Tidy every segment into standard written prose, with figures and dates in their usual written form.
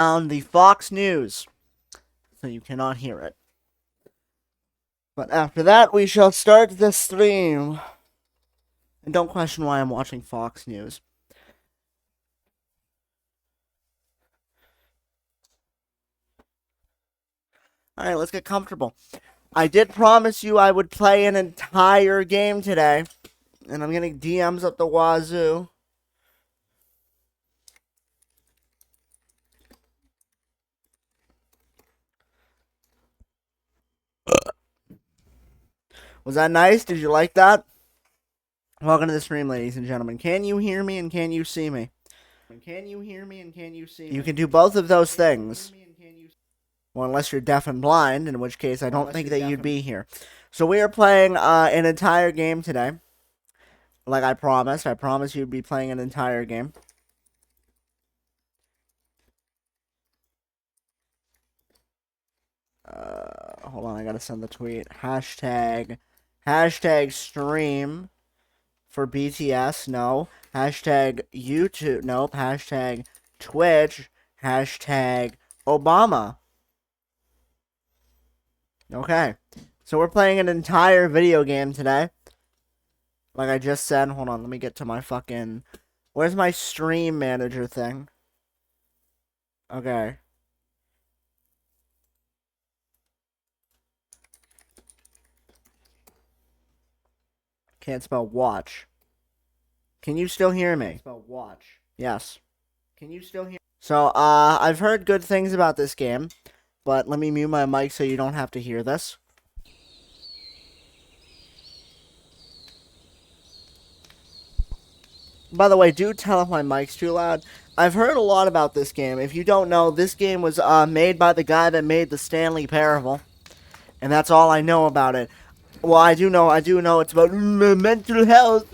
on the Fox News, so you cannot hear it. But after that, we shall start the stream. And don't question why I'm watching Fox News. Alright, let's get comfortable. I did promise you I would play an entire game today. And I'm getting DMs up the wazoo. Was that nice? Did you like that? Welcome to the stream, ladies and gentlemen. Can you hear me and can you see me? Can you hear me and can you see me? You can do both of those things. Well, unless you're deaf and blind, in which case I don't think that you'd be here. So we are playing an entire game today. Like I promised. I promised you'd be playing an entire game. Hold on, I gotta send the tweet. Hashtag stream for BTS, no. Hashtag YouTube, nope. Hashtag Twitch, hashtag Obama. Okay, so we're playing an entire video game today. Like I just said, hold on, let me get to my fucking... Where's my stream manager thing? Okay. Can't spell watch. Can you still hear me? Spell watch. Yes. Can you still hear? So, I've heard good things about this game, but let me mute my mic so you don't have to hear this. By the way, do tell if my mic's too loud. I've heard a lot about this game. If you don't know, this game was made by the guy that made the Stanley Parable, and that's all I know about it. Well, I do know it's about mental health.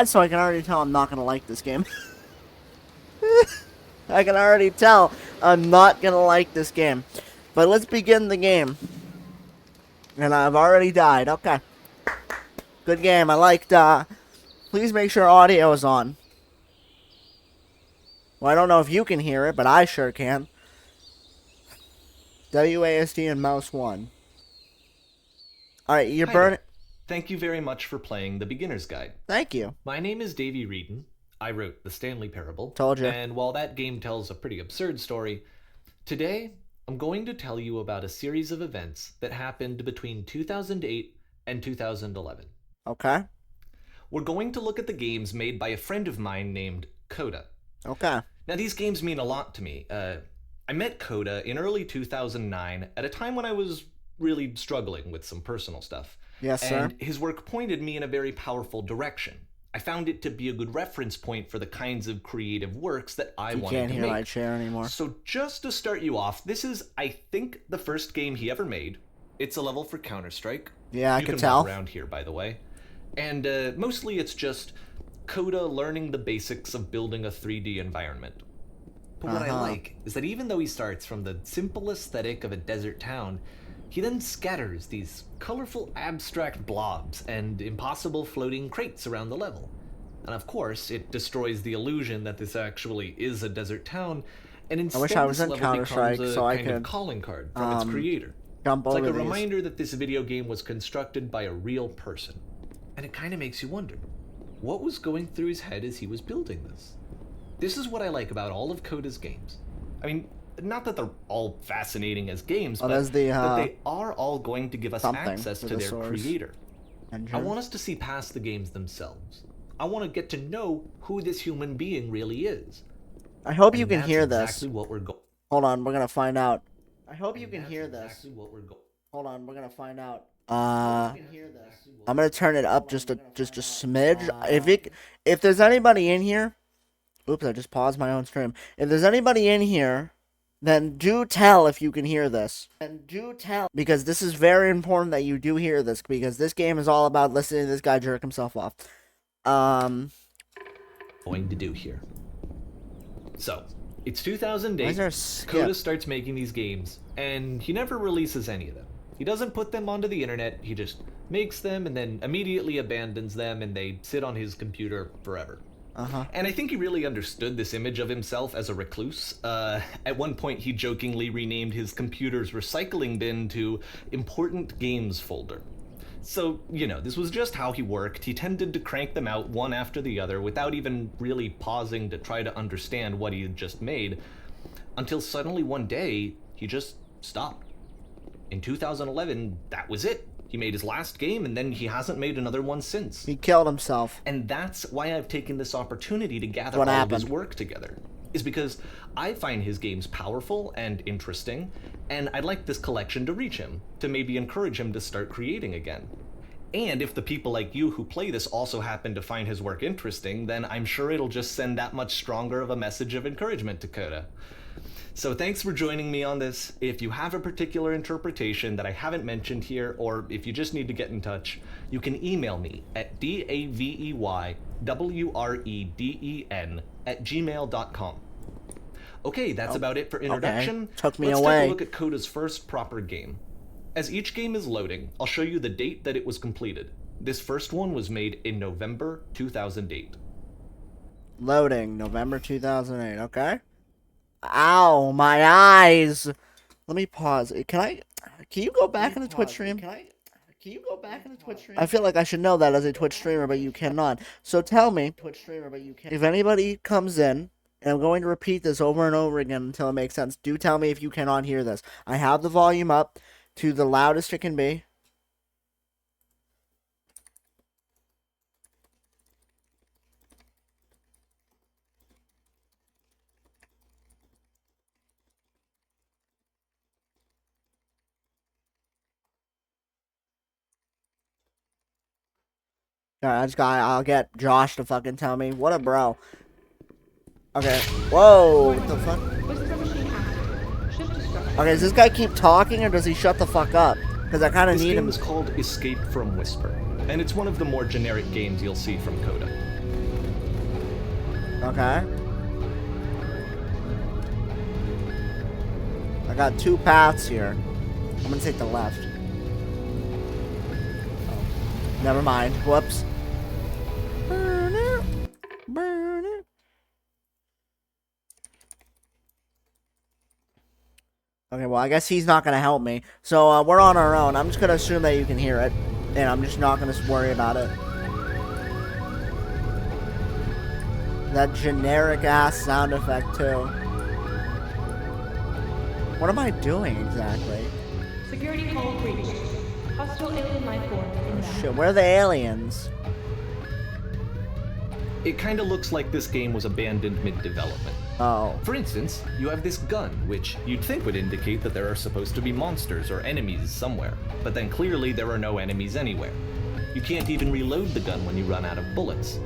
So I can already tell I'm not gonna like this game. I can already tell I'm not gonna like this game. But let's begin the game. And I've already died. Okay. Good game. I liked, please make sure audio is on. Well, I don't know if you can hear it, but I sure can. WASD and mouse 1. Alright, you're burning. Thank you very much for playing The Beginner's Guide. Thank you. My name is Davey Reedon. I wrote The Stanley Parable. Told you. And while that game tells a pretty absurd story, today I'm going to tell you about a series of events that happened between 2008 and 2011. Okay. We're going to look at the games made by a friend of mine named Coda. Okay. Now, these games mean a lot to me. I met Coda in early 2009 at a time when I was really struggling with some personal stuff. Yes, sir. And his work pointed me in a very powerful direction. I found it to be a good reference point for the kinds of creative works that I wanted to make. You can't hear my chair anymore. So just to start you off, this is, I think, the first game he ever made. It's a level for Counter-Strike. Yeah, I could tell. You can walk around here, by the way. And mostly it's just Coda learning the basics of building a 3D environment. But what I like is that even though he starts from the simple aesthetic of a desert town, he then scatters these colorful abstract blobs and impossible floating crates around the level. And of course, it destroys the illusion that this actually is a desert town, and instead I wish I was this in level Counter-Strike becomes a so I kind of could calling card from its creator. Jump It's over like a these. reminder that this video game was constructed by a real person. And it kind of makes you wonder, what was going through his head as he was building this? This is what I like about all of Coda's games. I mean, not that they're all fascinating as games, but that they are all going to give us access to their creator. I want us to see past the games themselves. I want to get to know who this human being really is. I hope you can hear this. Exactly what we're going. Hold on, we're gonna find out. I hope you can hear this. Exactly what we're going. Hold on, we're gonna find out. I'm gonna turn it up just a smidge. If there's anybody in here, oops, I just paused my own stream. If there's anybody in here, then do tell if you can hear this. And do tell, because this is very important that you do hear this, because this game is all about listening to this guy jerk himself off. Going to do here. So, it's 2008. Why is there a skip? Coda starts making these games, and he never releases any of them. He doesn't put them onto the internet, he just makes them and then immediately abandons them, and they sit on his computer forever. Uh-huh. And I think he really understood this image of himself as a recluse. At one point, he jokingly renamed his computer's recycling bin to Important Games Folder. So, you know, this was just how he worked. He tended to crank them out one after the other without even really pausing to try to understand what he had just made, until suddenly one day, he just stopped. In 2011, that was it. He made his last game, and then he hasn't made another one since. He killed himself. And that's why I've taken this opportunity to gather What all happened? of his work together. Is because I find his games powerful and interesting, and I'd like this collection to reach him, to maybe encourage him to start creating again. And if the people like you who play this also happen to find his work interesting, then I'm sure it'll just send that much stronger of a message of encouragement to Coda. So thanks for joining me on this. If you have a particular interpretation that I haven't mentioned here, or if you just need to get in touch, you can email me at daveywreden@gmail.com. Okay, that's about it for introduction. Okay. Took me Let's away. take a look at Coda's first proper game. As each game is loading, I'll show you the date that it was completed. This first one was made in November 2008. Loading, November 2008. Okay. Ow, my eyes. Let me pause. Can you go back in the Twitch stream? Can you go back in the Twitch stream? I feel like I should know that as a Twitch streamer, but you cannot. So tell me, if anybody comes in, and I'm going to repeat this over and over again until it makes sense, do tell me if you cannot hear this. I have the volume up to the loudest it can be. Alright, I'll get Josh to fucking tell me. What a bro. Okay. Whoa, what the fuck? Okay, does this guy keep talking or does he shut the fuck up? Because I kind of need him. This game is called Escape from Whisper, and it's one of the more generic games you'll see from Coda. Okay. I got two paths here. I'm gonna take the left. Oh. Never mind. Whoops. Burn it. Burn it. Okay, well, I guess he's not gonna help me. So, we're on our own. I'm just gonna assume that you can hear it. And I'm just not gonna worry about it. That generic-ass sound effect, too. What am I doing, exactly? Security call breached. Hostile alien life form inbound. Shit, where are the aliens? It kinda looks like this game was abandoned mid-development. Oh. For instance, you have this gun, which you'd think would indicate that there are supposed to be monsters or enemies somewhere, but then clearly there are no enemies anywhere. You can't even reload the gun when you run out of bullets.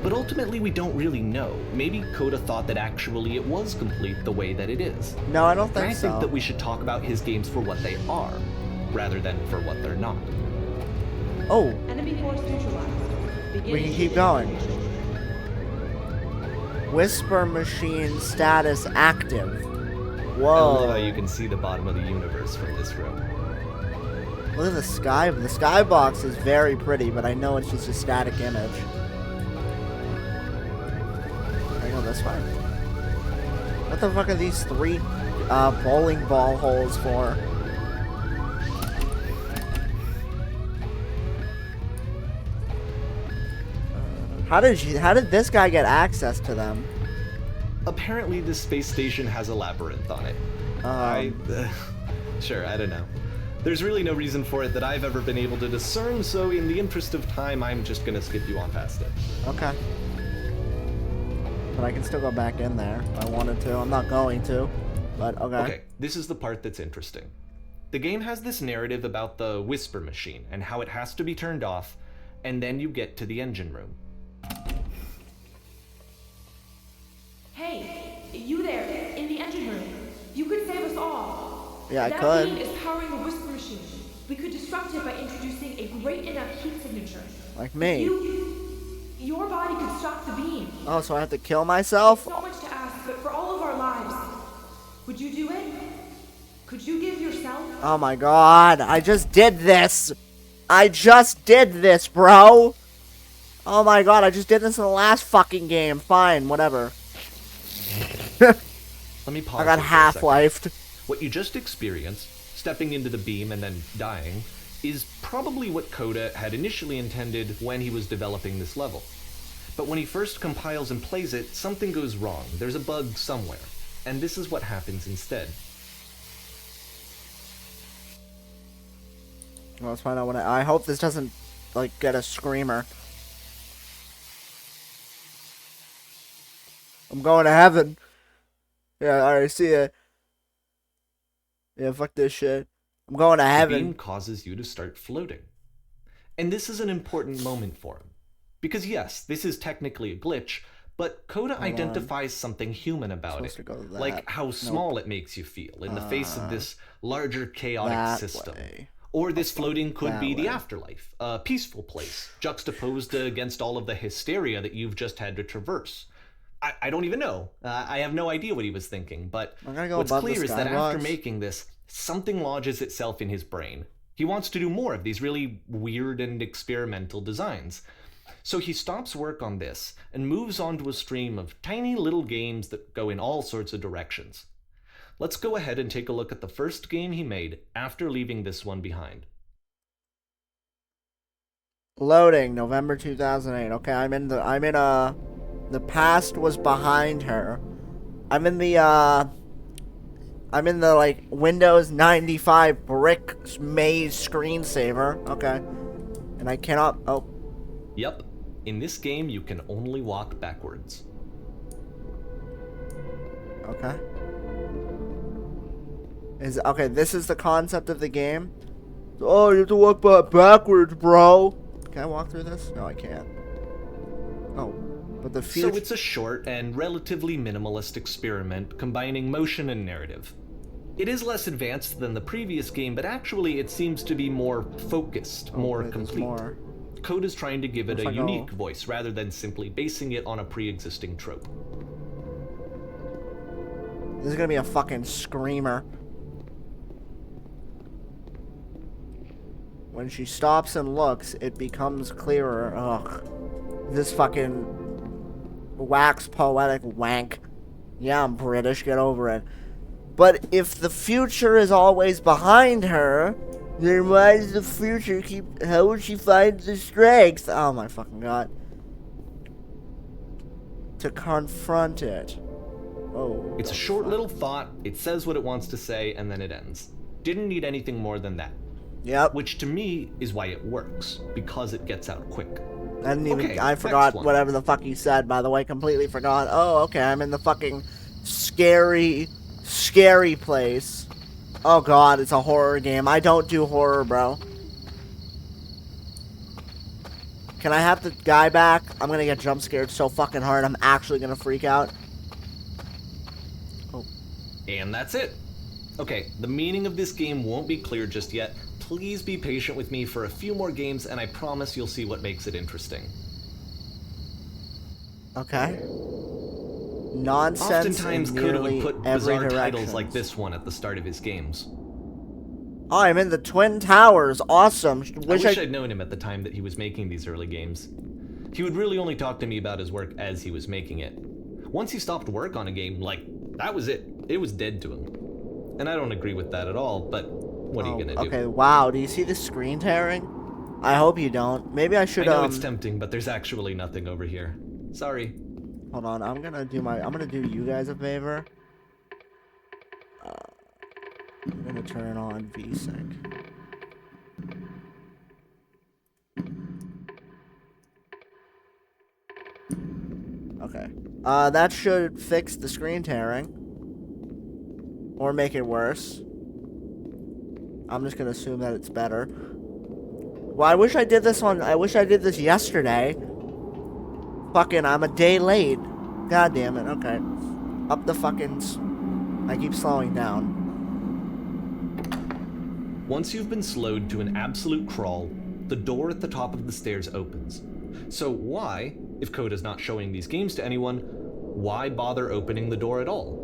But ultimately we don't really know. Maybe Coda thought that actually it was complete the way that it is. No, I don't And I think so. think that we should talk about his games for what they are, rather than for what they're not. Oh, Enemy force neutralized. we can keep going. Whisper machine status active. I love how Whoa. you can see the bottom of the universe from this room. Look at the sky. The skybox is very pretty, but I know it's just a static image. I go this way. What the fuck are these three bowling ball holes for? How did this guy get access to them? Apparently this space station has a labyrinth on it. Sure, I don't know. There's really no reason for it that I've ever been able to discern, so in the interest of time, I'm just gonna skip you on past it. Okay. But I can still go back in there if I wanted to. I'm not going to, but okay. Okay, this is the part that's interesting. The game has this narrative about the Whisper machine and how it has to be turned off, and then you get to the engine room. Hey, you there, in the engine room. You could save us all. Yeah, I that could. beam is powering the Whisper machine. We could disrupt it by introducing a great enough heat signature. Like me. Your body could stop the beam. Oh, so I have to kill myself? Not much to ask, but for all of our lives, would you do it? Could you give yourself? Oh my god, I just did this! I just did this, bro! Oh my god, I just did this in the last fucking game. Fine, whatever. Let me pause. I got half-lifed. What you just experienced, stepping into the beam and then dying, is probably what Coda had initially intended when he was developing this level. But when he first compiles and plays it, something goes wrong. There's a bug somewhere. And this is what happens instead. Well, let's find out what I hope this doesn't, like, get a screamer. I'm going to heaven. Yeah, I already see it. Yeah, fuck this shit. I'm going to heaven. The beam causes you to start floating. And this is an important moment for him. Because yes, this is technically a glitch, but Coda identifies something human about it. Like how small it makes you feel in the face of this larger chaotic system. Or this floating could be the afterlife, a peaceful place, juxtaposed against all of the hysteria that you've just had to traverse. I don't even know. I have no idea what he was thinking, but what's clear is that after making this, something lodges itself in his brain. He wants to do more of these really weird and experimental designs. So he stops work on this and moves on to a stream of tiny little games that go in all sorts of directions. Let's go ahead and take a look at the first game he made after leaving this one behind. Loading, November 2008. Okay, the past was behind her. I'm in the like Windows 95 brick maze screensaver. Okay. And I cannot, Yep. In this game, you can only walk backwards. Okay. Okay, this is the concept of the game. Oh, you have to walk backwards, bro. Can I walk through this? No, I can't. Oh, but the future... So it's a short and relatively minimalist experiment combining motion and narrative. It is less advanced than the previous game, but actually it seems to be more focused, more complete. Coda's trying to give it a unique voice rather than simply basing it on a pre-existing trope. This is gonna be a fucking screamer. When she stops and looks, it becomes clearer. Ugh. This fucking wax poetic wank. Yeah, I'm British, get over it. But if the future is always behind her, then why does the future keep... How would she find the strength? Oh my fucking god. To confront it. Oh. It's a short little thought, it says what it wants to say, and then it ends. Didn't need anything more than that. Yep. Which to me is why it works, because it gets out quick. I didn't even... I forgot whatever the fuck you said, by the way. Completely forgot. Oh, okay, I'm in the fucking scary place. Oh god, it's a horror game. I don't do horror, bro. Can I have the guy back? I'm gonna get jump scared so fucking hard, I'm actually gonna freak out. Oh. And that's it. Okay, the meaning of this game won't be clear just yet. Please be patient with me for a few more games, and I promise you'll see what makes it interesting. Okay. Nonsense. Oftentimes, Coda would put bizarre titles like this one at the start of his games. Oh, I'm in the Twin Towers. Awesome. I wish I'd known him at the time that he was making these early games. He would really only talk to me about his work as he was making it. Once he stopped work on a game, like, that was it. It was dead to him. And I don't agree with that at all, but what are you gonna do? Okay, wow. Do you see the screen tearing? I hope you don't. Maybe I should, I know it's tempting, but there's actually nothing over here. Sorry. Hold on, I'm gonna do you guys a favor. I'm gonna turn on VSync. Okay. That should fix the screen tearing. Or make it worse. I'm just gonna assume that it's better. Well, I wish I did this yesterday. Fucking, I'm a day late. God damn it, okay. Up the fucking... I keep slowing down. Once you've been slowed to an absolute crawl, the door at the top of the stairs opens. So why, if Coda's not showing these games to anyone, why bother opening the door at all?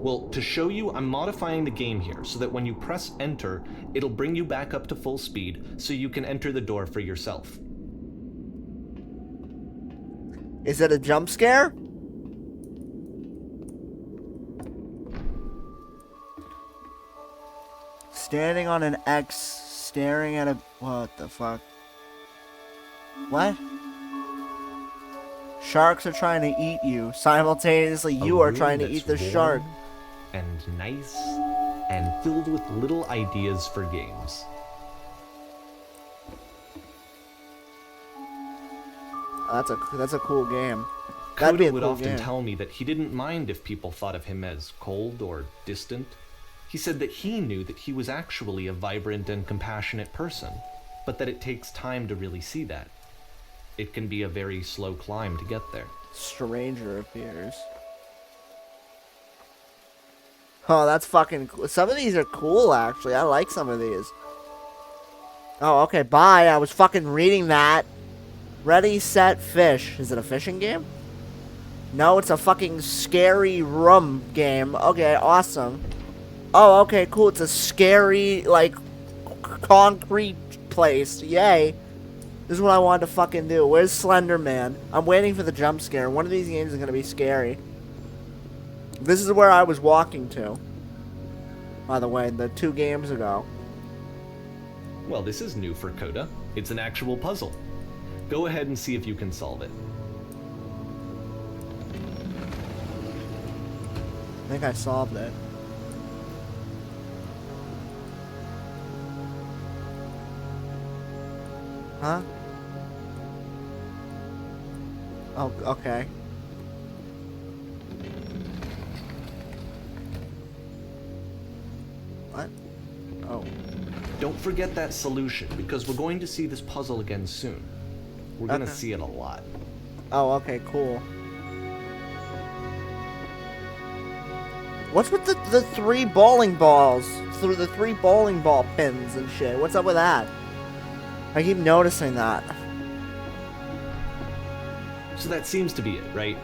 Well, to show you, I'm modifying the game here so that when you press enter, it'll bring you back up to full speed so you can enter the door for yourself. Is it a jump scare? Standing on an X, staring at a... What the fuck? What? Sharks are trying to eat you. Simultaneously, you are trying to eat the shark. And nice, and filled with little ideas for games. That's a cool game. Coda would often tell me that he didn't mind if people thought of him as cold or distant. He said that he knew that he was actually a vibrant and compassionate person, but that it takes time to really see that. It can be a very slow climb to get there. Stranger appears. Oh, that's fucking cool. Some of these are cool, actually. I like some of these. Oh, okay, bye. I was fucking reading that. Ready, set, fish. Is it a fishing game? No, it's a fucking scary room game. Okay, awesome. Oh, okay, cool. It's a scary, like, concrete place. Yay. This is what I wanted to fucking do. Where's Slender Man? I'm waiting for the jump scare. One of these games is gonna be scary. This is where I was walking to. By the way, the 2 games ago. Well, this is new for Coda. It's an actual puzzle. Go ahead and see if you can solve it. I think I solved it. Huh? Oh, okay. What? Oh. Don't forget that solution, because we're going to see this puzzle again soon. We're gonna see it a lot. Oh, okay, cool. What's with the 3 bowling balls? Through the 3 bowling ball pins and shit. What's up with that? I keep noticing that. So that seems to be it, right?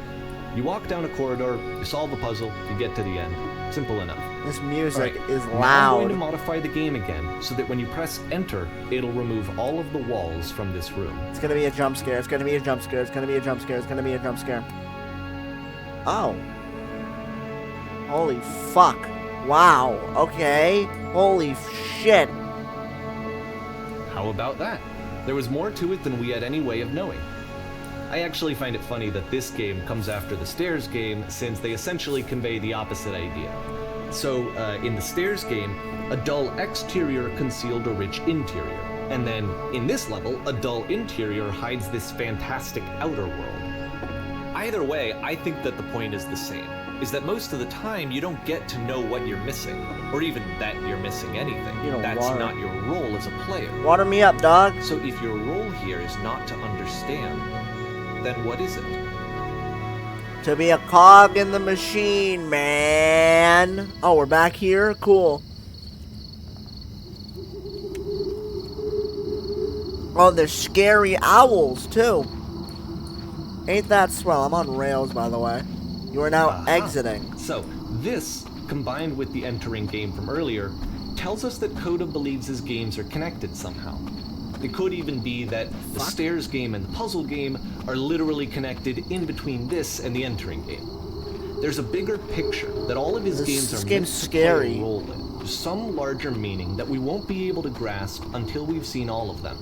You walk down a corridor, you solve a puzzle, you get to the end. Simple enough. This music is Now I'm loud. going to modify the game again, so that when you press enter, it'll remove all of the walls from this room. It's gonna be a jump scare. It's gonna be a jump scare. It's gonna be a jump scare. It's gonna be a jump scare. Oh. Holy fuck. Wow. Okay. Holy shit. How about that? There was more to it than we had any way of knowing. I actually find it funny that this game comes after the Stairs game, since they essentially convey the opposite idea. So, in the Stairs game, a dull exterior concealed a rich interior. And then, in this level, a dull interior hides this fantastic outer world. Either way, I think that the point is the same, is that most of the time you don't get to know what you're missing, or even that you're missing anything. That's not your role as a player. Water me up, dog. So if your role here is not to understand, then what is it? To be a cog in the machine, man. Oh, we're back here? Cool. Oh, there's scary owls, too. Ain't that swell? I'm on rails, by the way. You are now exiting. So, this, combined with the entering game from earlier, tells us that Coda believes his games are connected somehow. It could even be that the Stairs game and the puzzle game are literally connected in between this and the entering game. There's a bigger picture that all of his games are meant to play a role in, some larger meaning that we won't be able to grasp until we've seen all of them.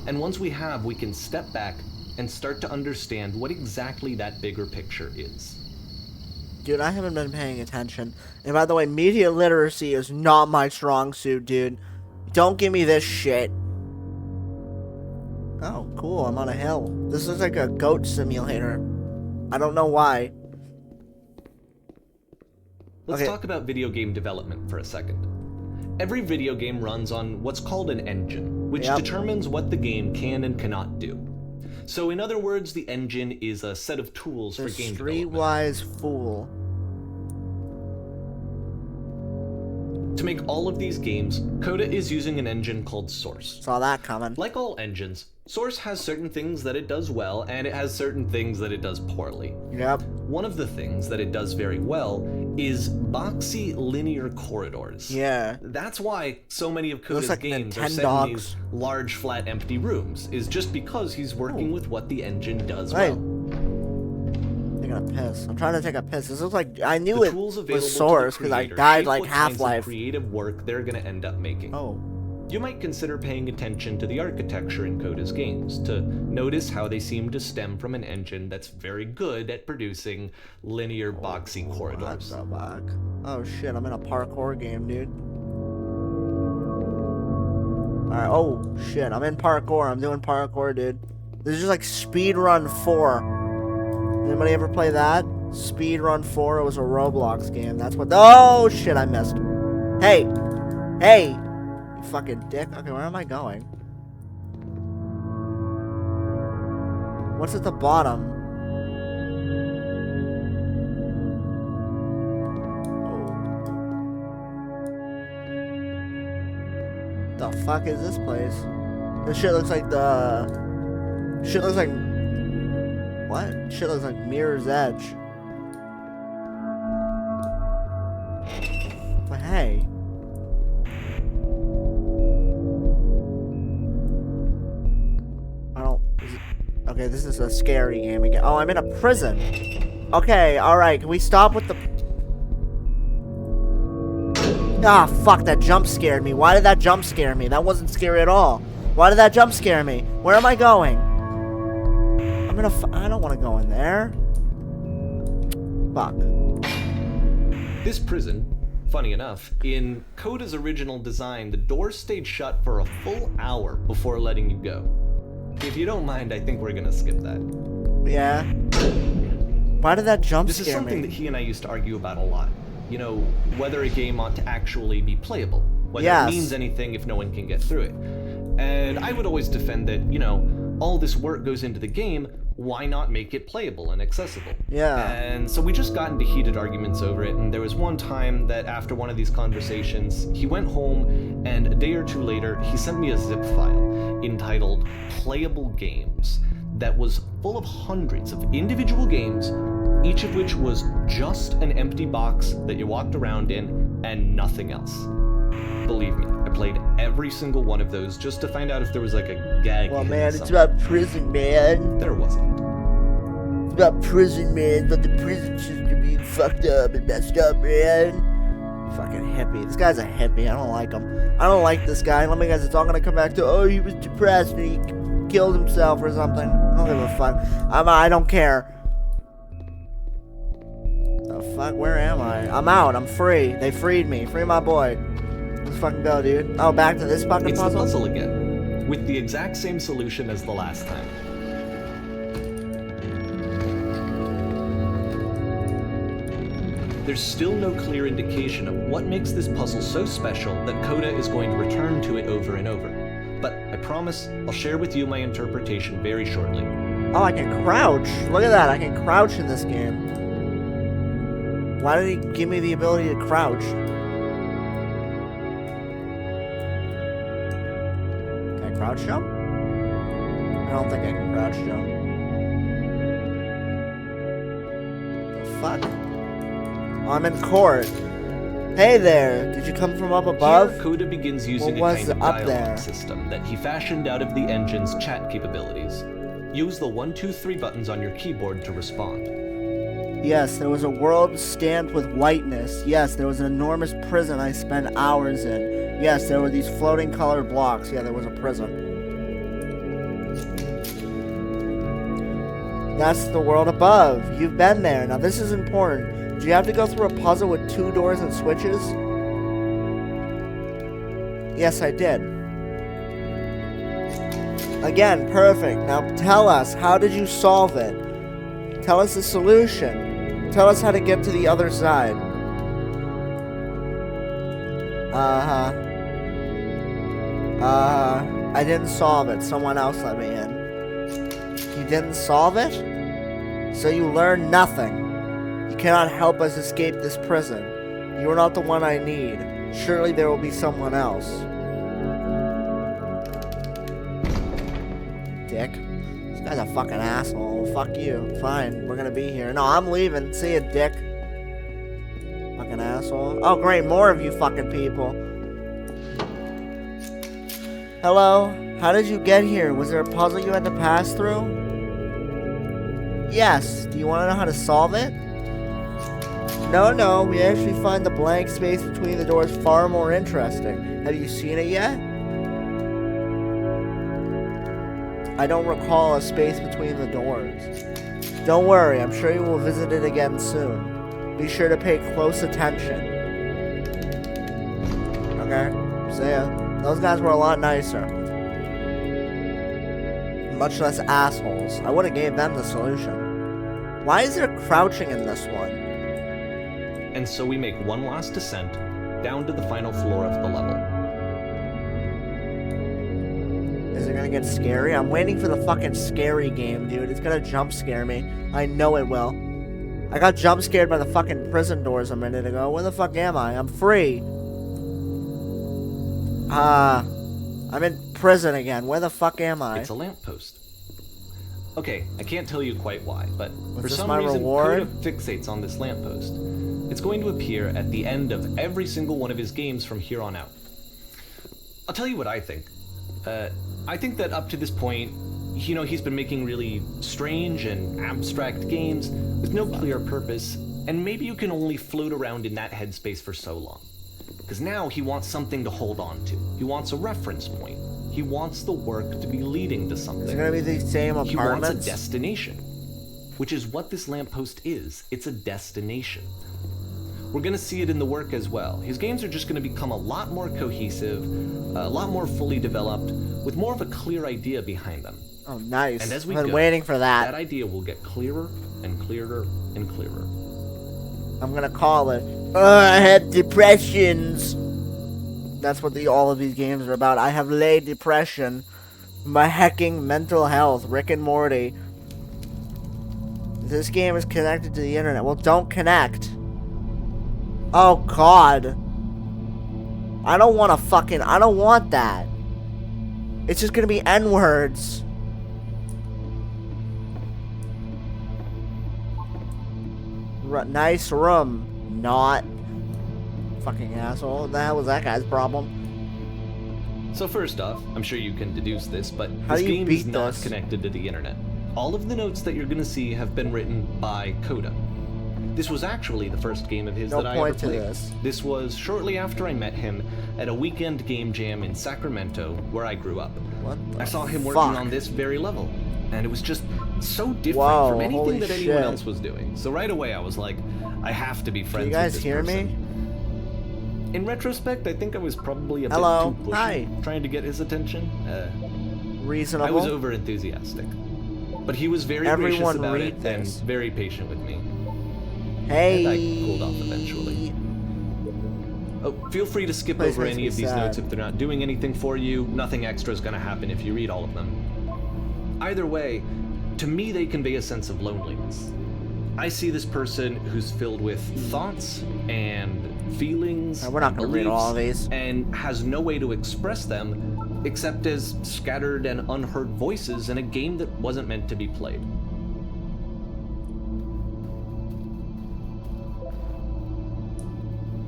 And once we have, we can step back and start to understand what exactly that bigger picture is. Dude, I haven't been paying attention. And by the way, media literacy is not my strong suit, dude. Don't give me this shit. Oh, cool, I'm on a hill. This is like a goat simulator. I don't know why. Let's talk about video game development for a second. Every video game runs on what's called an engine, which determines what the game can and cannot do. So in other words, the engine is a set of tools for game development. Streetwise fool. To make all of these games, Coda is using an engine called Source. Saw that coming. Like all engines, Source has certain things that it does well, and it has certain things that it does poorly. Yep. One of the things that it does very well is boxy linear corridors. Yeah. That's why so many of Coda's games are set in these large, flat, empty rooms, is just because he's working with what the engine does well. taking a piss. I'm trying to take a piss. This looks like I knew The it tools was available Source to the because I creator died shape like what kinds of Half-Life. creative work they're gonna end up making. Oh. You might consider paying attention to the architecture in Coda's games, to notice how they seem to stem from an engine that's very good at producing linear, boxy corridors. What the fuck? Oh shit, I'm in a parkour game, dude. Alright, oh shit, I'm in parkour. I'm doing parkour, dude. This is just like Speedrun 4. Anybody ever play that? Speedrun 4, it was a Roblox game. That's what. Oh shit, I missed. Hey! Hey! You fucking dick. Okay, where am I going? What's at the bottom? Oh. The fuck is this place? This shit looks like the... Shit looks like... What? Shit looks like Mirror's Edge. But hey... Okay, this is a scary game again. Oh, I'm in a prison. Okay, alright. Can we stop with the... Ah, fuck. That jump scared me. Why did that jump scare me? That wasn't scary at all. Why did that jump scare me? Where am I going? I'm gonna... I don't want to go in there. Fuck. This prison, funny enough, in Coda's original design, the doors stayed shut for a full hour before letting you go. If you don't mind, I think we're gonna skip that. Yeah. Why did that jump scare me? This is something that he and I used to argue about a lot. You know, whether a game ought to actually be playable. Whether it means anything if no one can get through it. And I would always defend that, you know, all this work goes into the game, why not make it playable and accessible? Yeah. And so we just got into heated arguments over it, and there was one time that after one of these conversations, he went home, and a day or two later, he sent me a zip file entitled Playable Games that was full of hundreds of individual games, each of which was just an empty box that you walked around in and nothing else. Believe me, I played every single one of those just to find out if there was like a gag. Well, man, it's about prison, man. There wasn't. It's about prison, man. But the prison system being fucked up and messed up, man. Fucking hippie. This guy's a hippie. I don't like him. I don't like this guy. Let me guess, it's all gonna come back to, oh, he was depressed and he killed himself or something. I don't give a fuck. I don't care. The fuck? Where am I? I'm out. I'm free. They freed me. Free my boy. Let's fucking go, dude. Oh, back to this fucking puzzle? It's the puzzle again, with the exact same solution as the last time. There's still no clear indication of what makes this puzzle so special that Coda is going to return to it over and over. But I promise I'll share with you my interpretation very shortly. Oh, I can crouch. Look at that. I can crouch in this game. Why did he give me the ability to crouch? Crouch jump? I don't think I can crouch jump. The fuck? Oh, I'm in court. Hey there, did you come from up above? Here, Coda begins using a kind of dialogue system that he fashioned out of the engine's chat capabilities. Use the 1, 2, 3 buttons on your keyboard to respond. Yes, there was a world stamped with whiteness. Yes, there was an enormous prison I spent hours in. Yes, there were these floating colored blocks. Yeah, there was a prison. That's the world above. You've been there. Now, this is important. Do you have to go through a puzzle with 2 doors and switches? Yes, I did. Again, perfect. Now, tell us, how did you solve it? Tell us the solution. Tell us how to get to the other side. I didn't solve it. Someone else let me in. You didn't solve it? So you learned nothing. You cannot help us escape this prison. You are not the one I need. Surely there will be someone else. Dick. This guy's a fucking asshole. Fuck you. Fine. We're gonna be here. No, I'm leaving. See ya, dick. Fucking asshole. Oh, great. More of you fucking people. Hello? How did you get here? Was there a puzzle you had to pass through? Yes. Do you want to know how to solve it? No, we actually find the blank space between the doors far more interesting. Have you seen it yet? I don't recall a space between the doors. Don't worry, I'm sure you will visit it again soon. Be sure to pay close attention. Okay, see ya. Those guys were a lot nicer. Much less assholes. I would have gave them the solution. Why is there crouching in this one? And so we make one last descent down to the final floor of the level. Is it gonna get scary? I'm waiting for the fucking scary game, dude. It's gonna jump scare me. I know it will. I got jump scared by the fucking prison doors a minute ago. Where the fuck am I? I'm free. I'm in prison again. Where the fuck am I? It's a lamppost. Okay, I can't tell you quite why, but Was for this some my reason, reward? Coda fixates on this lamppost. It's going to appear at the end of every single one of his games from here on out. I'll tell you what I think. I think that up to this point, you know, he's been making really strange and abstract games with no clear purpose, and maybe you can only float around in that headspace for so long. Because now he wants something to hold on to. He wants a reference point. He wants the work to be leading to something. Is it gonna be the same He apartments? wants a destination, which is what this lamppost is. It's a destination. We're gonna see it in the work as well. His games are just gonna become a lot more cohesive, a lot more fully developed, with more of a clear idea behind them. Oh, nice. And as we I've been go, waiting for that. that idea will get clearer and clearer and clearer. I'm gonna call it. I had depressions. That's what all of these games are about. I have laid depression. My hecking mental health. Rick and Morty. This game is connected to the internet. Well, don't connect. Oh, God. I don't want that. It's just gonna be N-words. Nice room. Not. Fucking asshole. What the hell was that guy's problem? So first off, I'm sure you can deduce this, but How this do you game beat is not this? connected to the internet. All of the notes that you're gonna see have been written by Coda. This was actually the first game of his No that I ever point to played. this. This was shortly after I met him at a weekend game jam in Sacramento, where I grew up. What the I saw him working fuck? on this very level, and it was just so different Whoa, from anything holy that anyone shit. else was doing. So right away I was like, I have to be friends you guys with this hear person. me? In retrospect, I think I was probably a Hello. bit too pushy, Hi. trying to get his attention. Reasonable. I was over enthusiastic, but he was very Everyone gracious about read it this. and very patient with me. Hey. And I cooled off eventually. Oh, feel free to skip Place over makes any me of these sad. notes if they're not doing anything for you. Nothing extra is going to happen if you read all of them. Either way, to me they convey a sense of loneliness. I see this person who's filled with thoughts and feelings, We're not gonna read all of beliefs, these. and has no way to express them except as scattered and unheard voices in a game that wasn't meant to be played.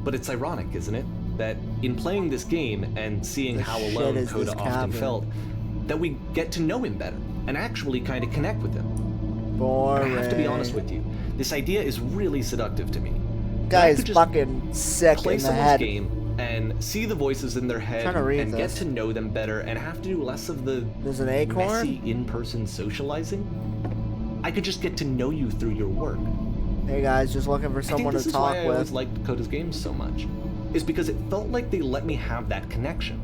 But it's ironic, isn't it? That in playing this game and seeing The how shit alone is Coda this often cavern? felt, that we get to know him better and actually kind of connect with him. But Boring. I have to be honest with you, this idea is really seductive to me. Guy I is could just fucking sick play in the someone's head. game and see the voices in their head trying to read and get this. to know them better and have to do less of the There's an acorn? messy in-person socializing. I could just get to know you through your work. Hey guys, just looking for I think someone this to is talk why I always with. liked Coda's games so much, is because it felt like they let me have that connection.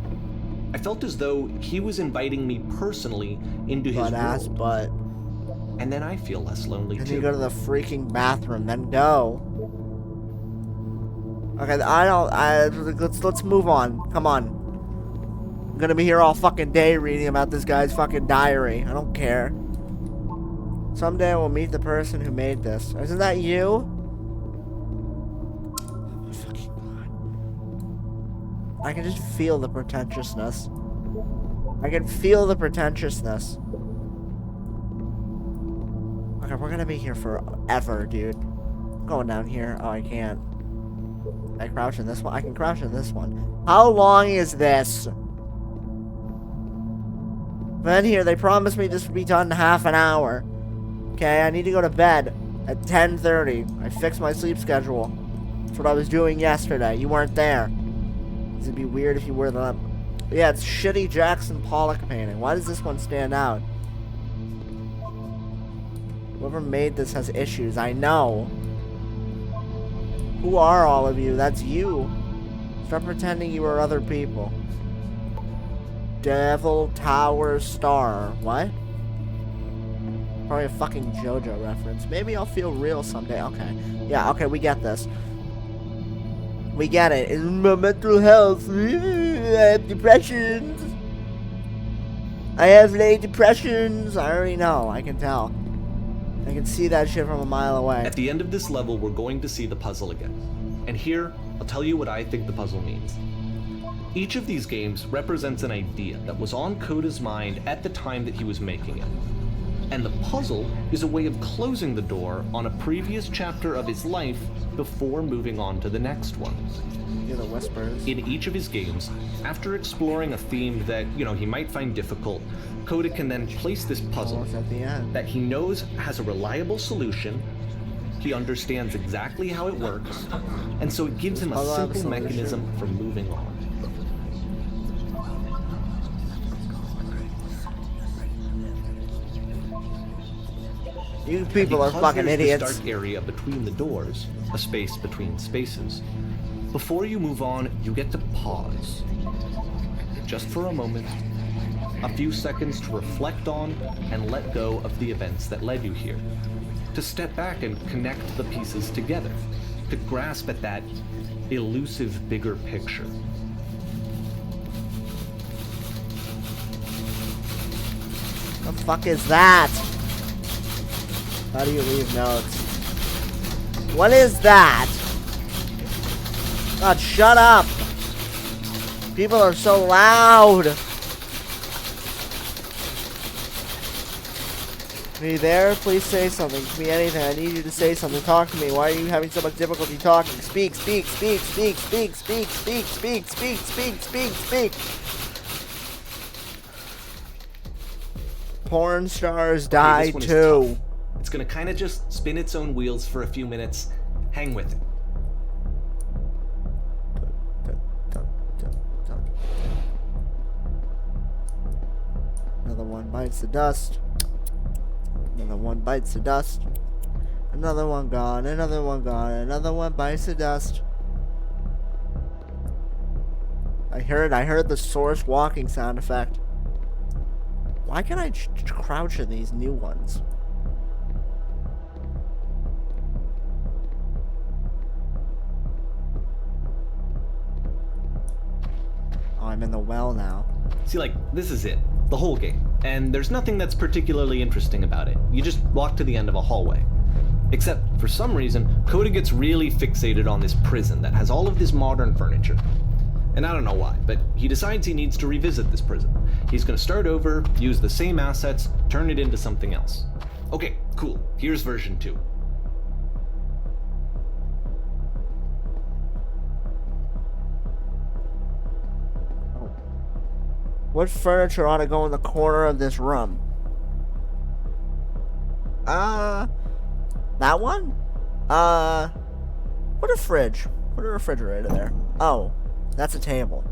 I felt as though he was inviting me personally into his Butt ass world, butt. and then I feel less lonely And too. you go to the freaking bathroom, then go. Okay, let's move on. Come on. I'm gonna be here all fucking day reading about this guy's fucking diary. I don't care. Someday I will meet the person who made this. Isn't that you? Oh, fucking God. I can just feel the pretentiousness. I can feel the pretentiousness. Okay, we're gonna be here forever, dude. I'm going down here. Oh, I can't. I crouch in this one. I can crouch in this one. How long is this? Then here, they promised me this would be done in half an hour. Okay, I need to go to bed at 10:30. I fixed my sleep schedule. That's what I was doing yesterday. You weren't there. It'd be weird if you were there. Yeah, it's shitty Jackson Pollock painting. Why does this one stand out? Whoever made this has issues. I know. Who are all of you? That's you. Stop pretending you are other people. Devil Tower Star. What? Probably a fucking JoJo reference. Maybe I'll feel real someday. Okay. Yeah, okay, we get this. We get it. It's my mental health. I have depressions. I have late depressions. I already know. I can tell. I can see that shit from a mile away. At the end of this level, we're going to see the puzzle again. And here, I'll tell you what I think the puzzle means. Each of these games represents an idea that was on Coda's mind at the time that he was making it. And the puzzle is a way of closing the door on a previous chapter of his life before moving on to the next one. Hear the whispers. In each of his games, after exploring a theme that, he might find difficult, Coda can then place this puzzle Almost at the end. that he knows has a reliable solution, he understands exactly how it works, and so it gives him a simple mechanism for moving on. You people are fucking idiots. There's this dark area between the doors, a space between spaces. Before you move on, you get to pause. Just for a moment, a few seconds to reflect on and let go of the events that led you here. To step back and connect the pieces together. To grasp at that elusive bigger picture. The fuck is that? How do you leave notes? What is that? God, shut up! People are so loud! Are you there? Please say something. To me, anything. I need you to say something. Talk to me. Why are you having so much difficulty talking? Speak, speak, speak, speak, speak, speak, speak, speak, speak, speak, speak, speak. Porn stars die too. It's gonna kind of just spin its own wheels for a few minutes. Hang with it. Another one bites the dust. Another one bites the dust. Another one gone. Another one gone. Another one bites the dust. I heard the source walking sound effect. Why can't I crouch in these new ones? Oh, I'm in the well now. See, this is it. The whole game. And there's nothing that's particularly interesting about it. You just walk to the end of a hallway. Except, for some reason, Coda gets really fixated on this prison that has all of this modern furniture. And I don't know why, but he decides he needs to revisit this prison. He's gonna start over, use the same assets, turn it into something else. Okay, cool. Here's version 2. What furniture ought to go in the corner of this room? That one? Put a fridge. Put a refrigerator there. Oh, that's a table.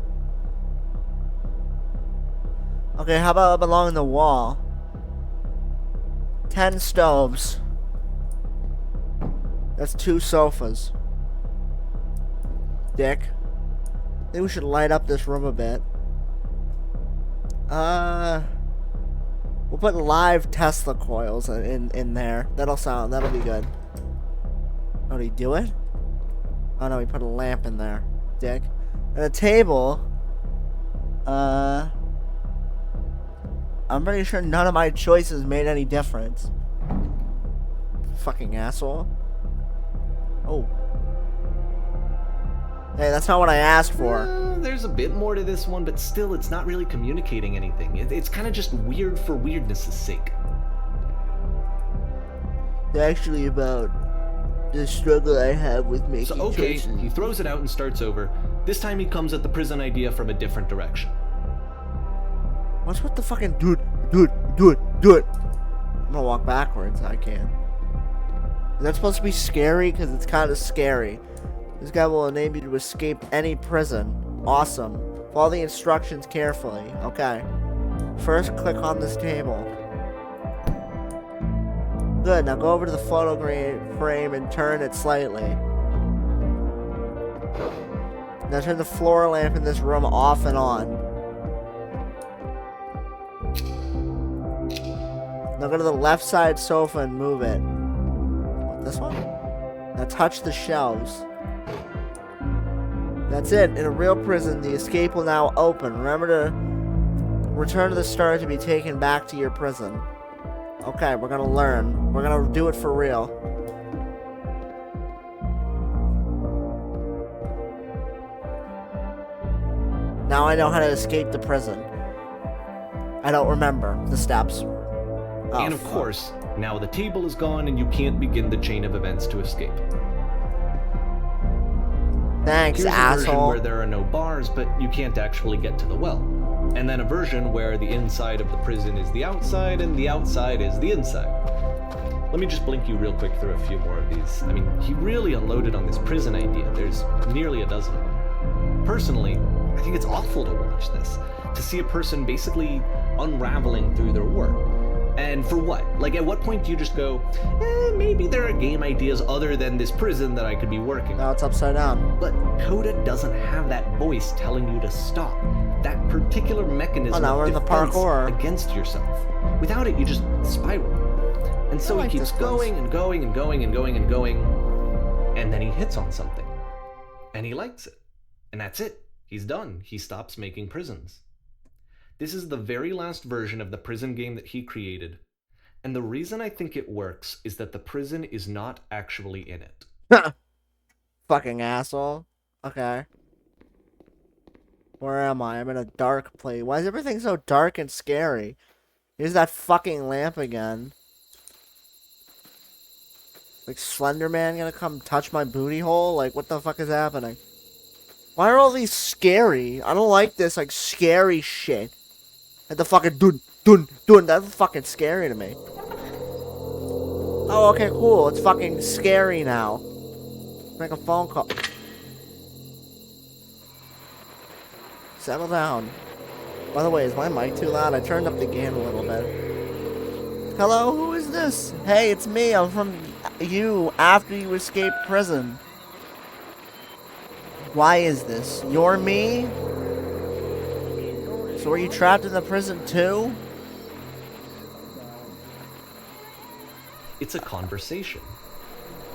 Okay, how about up along the wall? 10 stoves. That's 2 sofas. Dick. I think we should light up this room a bit. We'll put live Tesla coils in there. That'll be good. Oh, did he do it? Oh no, he put a lamp in there. Dick. And a table. I'm pretty sure none of my choices made any difference. Fucking asshole. Oh. Hey, that's not what I asked for. There's a bit more to this one, but still, it's not really communicating anything. It's kind of just weird for weirdness' sake. It's actually about the struggle I have with making choices. He throws it out and starts over. This time he comes at the prison idea from a different direction. What's with the fucking do it? I'm gonna walk backwards. I can. Is that supposed to be scary? Because it's kind of scary. This guy will enable you to escape any prison. Awesome. Follow the instructions carefully. Okay. First, click on this table. Good. Now go over to the photo frame and turn it slightly. Now turn the floor lamp in this room off and on. Now go to the left side sofa and move it. What, this one? Now touch the shelves. That's it. In a real prison, the escape will now open. Remember to return to the start to be taken back to your prison. Okay, we're gonna learn. We're gonna do it for real. Now I know how to escape the prison. I don't remember the steps. Oh, and of course, now the table is gone and you can't begin the chain of events to escape. Thanks, Here's asshole. a version where there are no bars, but you can't actually get to the well. And then a version where the inside of the prison is the outside and the outside is the inside. Let me just blink you real quick through a few more of these. I mean, he really unloaded on this prison idea. There's nearly a dozen of them. Personally, I think it's awful to watch this, to see a person basically unraveling through their work. And for what? Like, at what point do you just go, maybe there are game ideas other than this prison that I could be working on? Now it's upside down. But Coda doesn't have that voice telling you to stop. That particular mechanism now we're of in the defense parkour. against yourself. Without it, you just spiral. And so he keeps going and going and going and going and going, and then he hits on something. And he likes it. And that's it. He's done. He stops making prisons. This is the very last version of the prison game that he created. And the reason I think it works is that the prison is not actually in it. Fucking asshole. Okay. Where am I? I'm in a dark place. Why is everything so dark and scary? Here's that fucking lamp again. Like, Slender Man gonna come touch my booty hole? Like, what the fuck is happening? Why are all these scary? I don't like this, like, scary shit. And the fucking dun, dun, dun. That's fucking scary to me. Oh, okay, cool. It's fucking scary now. Make a phone call. Settle down. By the way, is my mic too loud? I turned up the gain a little bit. Hello, who is this? Hey, it's me. I'm from you after you escaped prison. Why is this? You're me? So are you trapped in the prison too? It's a conversation.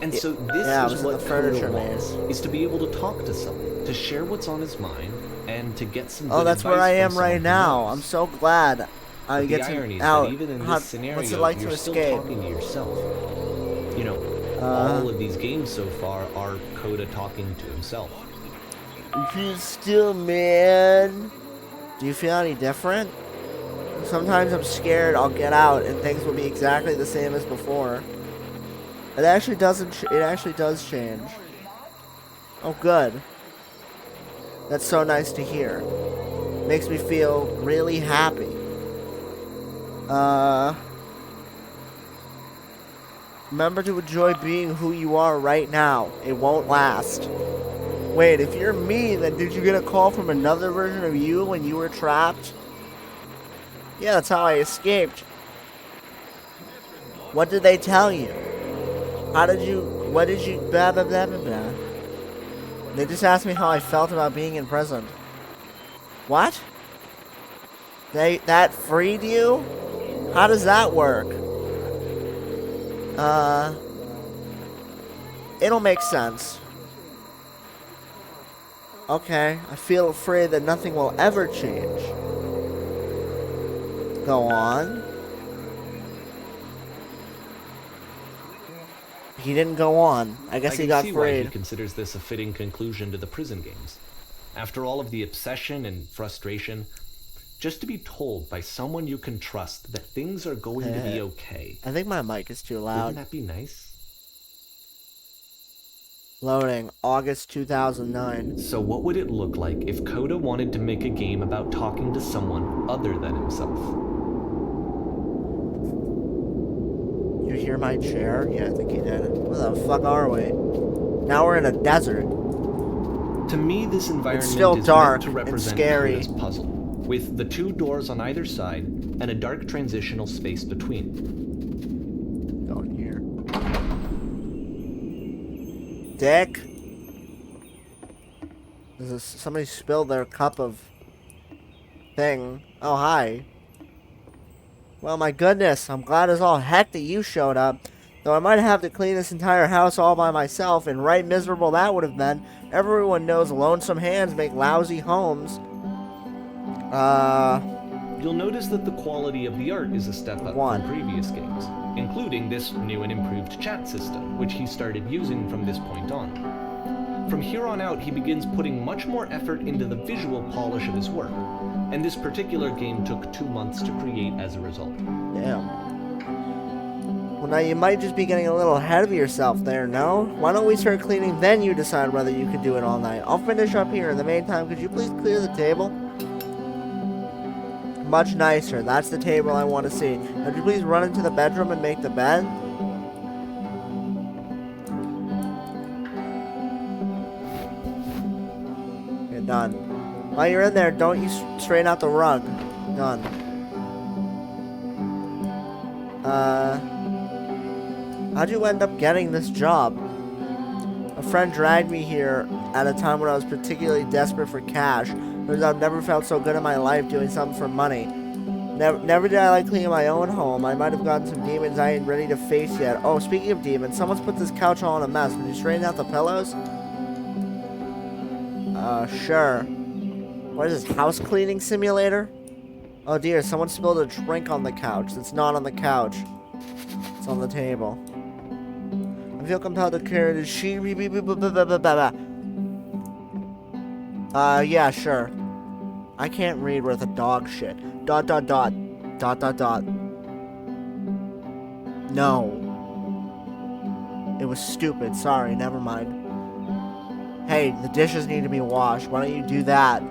And so this is what the furniture Coda wants, maze. is to be able to talk to someone, to share what's on his mind, and to get some Oh, good that's where advice I from am someone right who now. knows. I'm so glad I But get the irony to is out. that even in How- this scenario, what's it like you're to still escape? talking to yourself. You know, all of these games so far are Coda talking to himself. You feel still, man. Do you feel any different? Sometimes I'm scared I'll get out and things will be exactly the same as before. It actually doesn't. It actually does change. Oh, good. That's so nice to hear. Makes me feel really happy. Remember to enjoy being who you are right now. It won't last. Wait, if you're me, then did you get a call from another version of you when you were trapped? Yeah, that's how I escaped. What did they tell you? What did you, blah, blah, blah, blah, blah. They just asked me how I felt about being in prison. What? That freed you? How does that work? It'll make sense. Okay, I feel afraid that nothing will ever change. Go on. He didn't go on. I guess he got I can see why he freed. considers this a fitting conclusion to the prison games. After all of the obsession and frustration, just to be told by someone you can trust that things are going to be okay. I think my mic is too loud. Wouldn't that be nice? Loading, August 2009. So what would it look like if Coda wanted to make a game about talking to someone other than himself? you hear my chair? Yeah, I think you did. Where the fuck are we? Now we're in a desert. To me, this environment still is dark meant to and represent scary. Coda's puzzle, with the 2 doors on either side and a dark transitional space between. Going here. Dick? Somebody spilled their cup of thing. Oh, hi. Well, my goodness, I'm glad as all heck that you showed up. Though I might have to clean this entire house all by myself, and right miserable that would have been. Everyone knows lonesome hands make lousy homes. You'll notice that the quality of the art is a step up from previous games, including this new and improved chat system, which he started using from this point on. From here on out, he begins putting much more effort into the visual polish of his work, and this particular game took 2 months to create as a result. Damn. Well, now you might just be getting a little ahead of yourself there, no? Why don't we start cleaning, then you decide whether you can do it all night. I'll finish up here. In the meantime, could you please clear the table? Much nicer. That's the table I want to see. Could you please run into the bedroom and make the bed? Okay, done. While you're in there, don't you straighten out the rug. Done. How'd you end up getting this job? A friend dragged me here at a time when I was particularly desperate for cash. Because I've never felt so good in my life doing something for money. Never did I like cleaning my own home. I might have gotten some demons I ain't ready to face yet. Oh, speaking of demons, someone's put this couch all in a mess. Would you straighten out the pillows? Sure. What is this, house cleaning simulator? Oh dear, someone spilled a drink on the couch. It's not on the couch. It's on the table. I feel compelled to carry the sheet. Yeah, sure. I can't read worth a dog shit. ... No. It was stupid. Sorry, never mind. Hey, the dishes need to be washed. Why don't you do that?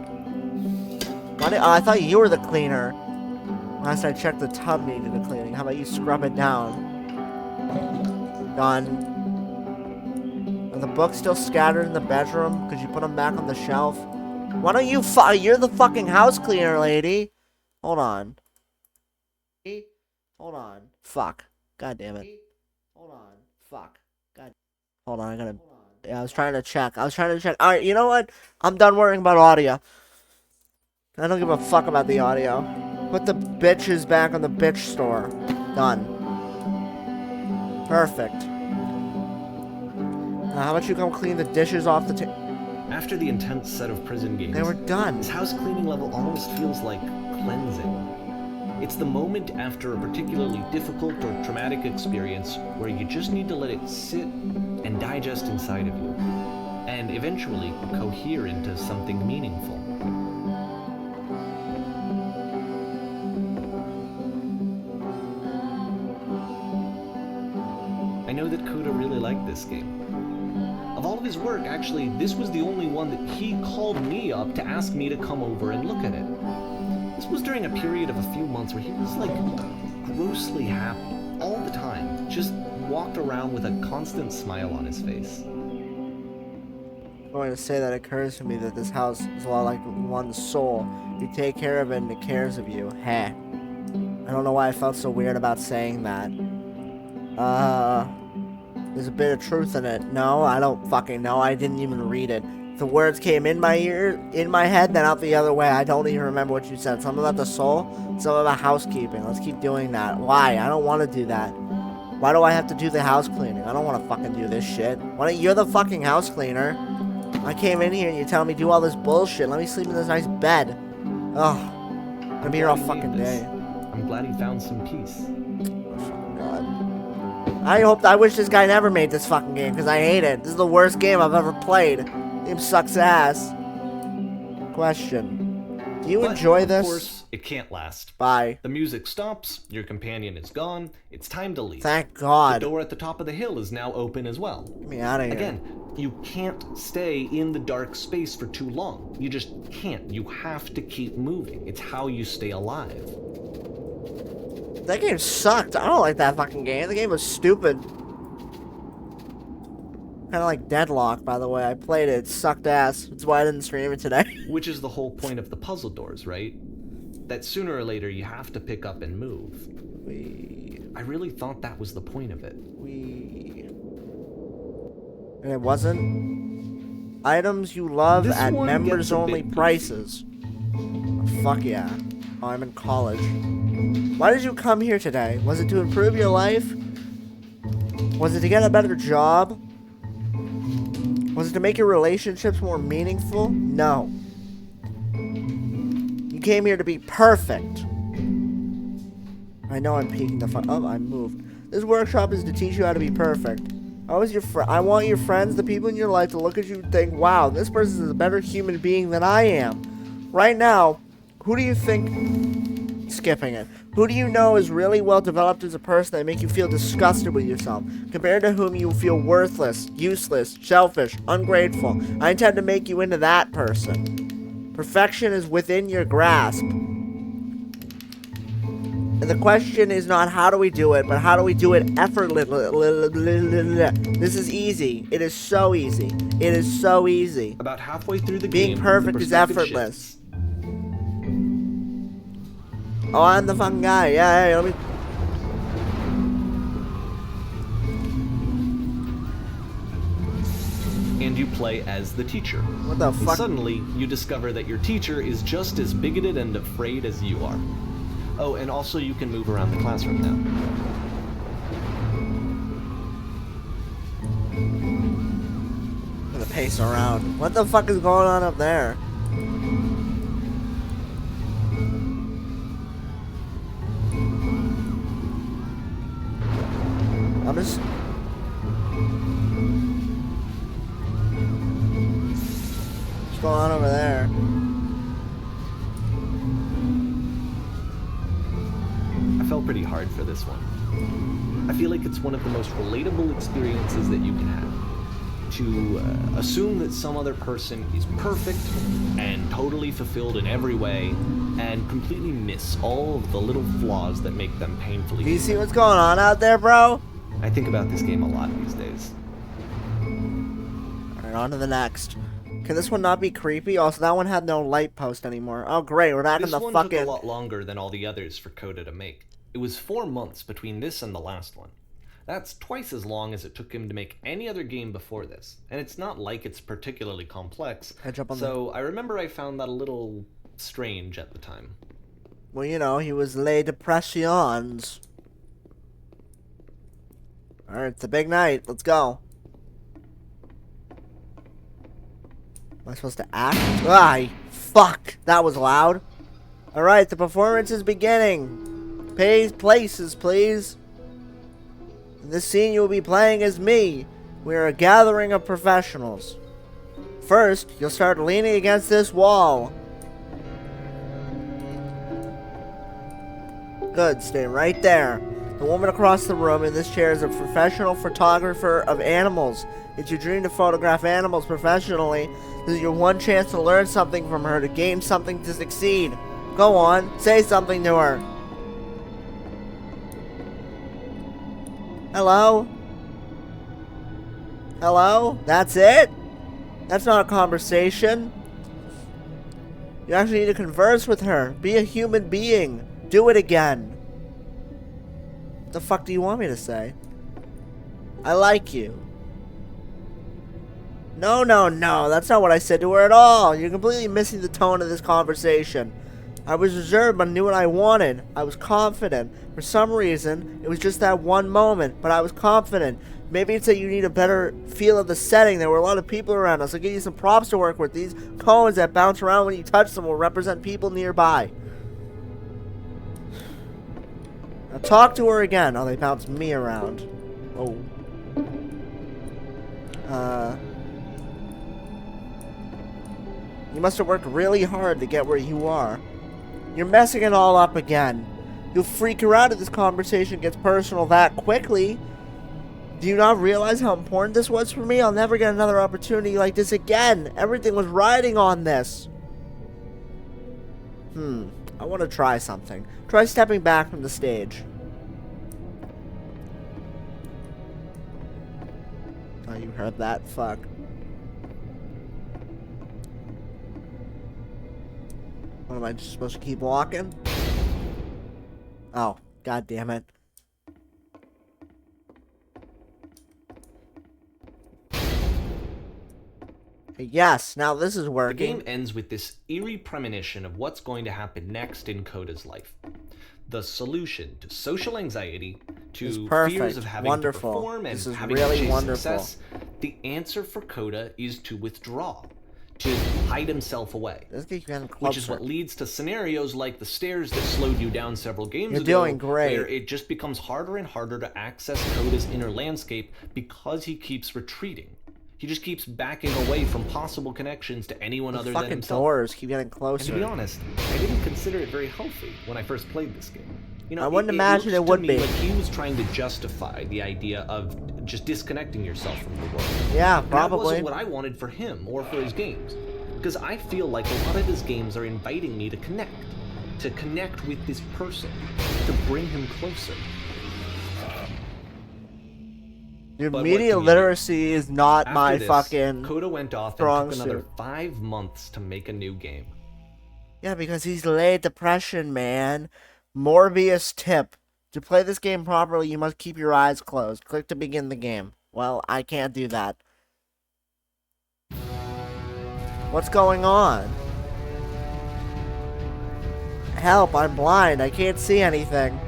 I thought you were the cleaner. Last I checked, the tub needed a cleaning. How about you scrub it down? Done. Are the books still scattered in the bedroom? Could you put them back on the shelf? Why don't you you're the fucking house cleaner, lady. Hold on. Hold on. Fuck. God damn it. Hold on. Fuck. God. Hold on, I gotta... Yeah, I was trying to check. Alright, you know what? I'm done worrying about audio. I don't give a fuck about the audio. Put the bitches back on the bitch store. Done. Perfect. Now, how about you come clean the dishes off the table? After the intense set of prison games, they were done. This house cleaning level almost feels like cleansing. It's the moment after a particularly difficult or traumatic experience where you just need to let it sit and digest inside of you, and eventually cohere into something meaningful. I know that Coda really liked this game. Of all of his work, actually, this was the only one that he called me up to ask me to come over and look at it. This was during a period of a few months where he was, like, grossly happy all the time. Just walked around with a constant smile on his face. I'm going to say that it occurs to me that this house is a lot like one's soul. You take care of it and it cares of you. Heh. I don't know why I felt so weird about saying that. There's a bit of truth in it. No, I don't fucking know. I didn't even read it. The words came in my ear, in my head, then out the other way. I don't even remember what you said. Something about the soul, something about housekeeping. Let's keep doing that. Why? I don't want to do that. Why do I have to do the house cleaning? I don't want to fucking do this shit. Why don't you're the fucking house cleaner? I came in here and you tell me do all this bullshit. Let me sleep in this nice bed. Ugh. I'm gonna be here all fucking day. I'm glad he found some peace. I wish this guy never made this fucking game, because I hate it. This is the worst game I've ever played. The game sucks ass. Question. Do you enjoy this? Of course, it can't last. Bye. The music stops, your companion is gone, it's time to leave. Thank God. The door at the top of the hill is now open as well. Get me out of here. Again, you can't stay in the dark space for too long. You just can't. You have to keep moving. It's how you stay alive. That game sucked. I don't like that fucking game. The game was stupid. Kind of like Deadlock, by the way. I played it. It sucked ass. That's why I didn't stream it today. Which is the whole point of the puzzle doors, right? That sooner or later you have to pick up and move. I really thought that was the point of it. And it wasn't? Items you love This at one members gets a only bit prices. Fuck yeah. Oh, I'm in college. Why did you come here today? Was it to improve your life? Was it to get a better job? Was it to make your relationships more meaningful? No. You came here to be perfect. I know I'm peeking the fun. Oh, I moved. This workshop is to teach you how to be perfect. I want your friends, the people in your life, to look at you and think, wow, this person is a better human being than I am. Right now, who do you think... Skipping it. Who do you know is really well developed as a person that make you feel disgusted with yourself, compared to whom you feel worthless, useless, selfish, ungrateful? I intend to make you into that person. Perfection is within your grasp. And the question is not how do we do it, but how do we do it effortlessly. This is easy. It is so easy. It is so easy. About halfway through the game, being perfect the is perspective effortless. shifts. Oh, I'm the fucking guy. Yeah, let me... And you play as the teacher. What the And fuck? suddenly, you discover that your teacher is just as bigoted and afraid as you are. Oh, and also you can move around the classroom now. I'm gonna pace around. What the fuck is going on up there? I'm just... What's going on over there? I felt pretty hard for this one. I feel like it's one of the most relatable experiences that you can have. To assume that some other person is perfect and totally fulfilled in every way, and completely miss all of the little flaws that make them painfully Do you see human. what's going on out there, bro? I think about this game a lot these days. Alright, on to the next. Can this one not be creepy? Also, that one had no light post anymore. Oh, great, we're back in This the one fucking... took a lot longer than all the others for Coda to make. It was 4 months between this and the last one. That's twice as long as it took him to make any other game before this, and it's not like it's particularly complex, so I remember I found that a little strange at the time. Well, you know, he was Les Depressions. Alright, it's a big night. Let's go. Am I supposed to act? Ah, fuck! That was loud. Alright, the performance is beginning. Places, please. In this scene, you will be playing as me. We are a gathering of professionals. First, you'll start leaning against this wall. Good, stay right there. The woman across the room in this chair is a professional photographer of animals. It's your dream to photograph animals professionally. This is your one chance to learn something from her, to gain something, to succeed. Go on, say something to her. Hello? Hello? That's it? That's not a conversation. You actually need to converse with her. Be a human being. Do it again. What the fuck do you want me to say? I like you. No, no, no. That's not what I said to her at all. You're completely missing the tone of this conversation. I was reserved, but I knew what I wanted. I was confident. For some reason, it was just that one moment, but I was confident. Maybe it's that you need a better feel of the setting. There were a lot of people around us. I'll give you some props to work with. These cones that bounce around when you touch them will represent people nearby. Now talk to her again. Oh, they bounce me around. Oh. You must have worked really hard to get where you are. You're messing it all up again. You'll freak her out if this conversation gets personal that quickly. Do you not realize how important this was for me? I'll never get another opportunity like this again. Everything was riding on this. I want to try something. Try stepping back from the stage. heard that. Fuck. What am I just supposed to keep walking? Oh, god damn it. Yes, now this is working. The game ends with this eerie premonition of what's going to happen next in Coda's life. The solution to social anxiety, to fears of having to perform and having to chase success. The answer for Coda is to withdraw, to hide himself away. Which is what leads to scenarios like the stairs that slowed you down several games ago. You're doing great. Where it just becomes harder and harder to access Coda's inner landscape because he keeps retreating. He just keeps backing away from possible connections to anyone other than himself. Fucking doors keep getting closer. And to be honest, I didn't consider it very healthy when I first played this game. You know, I wouldn't imagine it would be. Like he was trying to justify the idea of just disconnecting yourself from the world. Yeah, probably. That wasn't what I wanted for him or for his games. Because I feel like a lot of his games are inviting me to connect with this person, to bring him closer. Dude, media literacy is not my fucking Coda went off and took another 5 months to make a new game. Yeah, because he's late depression, man. Morbius tip. To play this game properly, you must keep your eyes closed. Click to begin the game. Well, I can't do that. What's going on? Help, I'm blind. I can't see anything.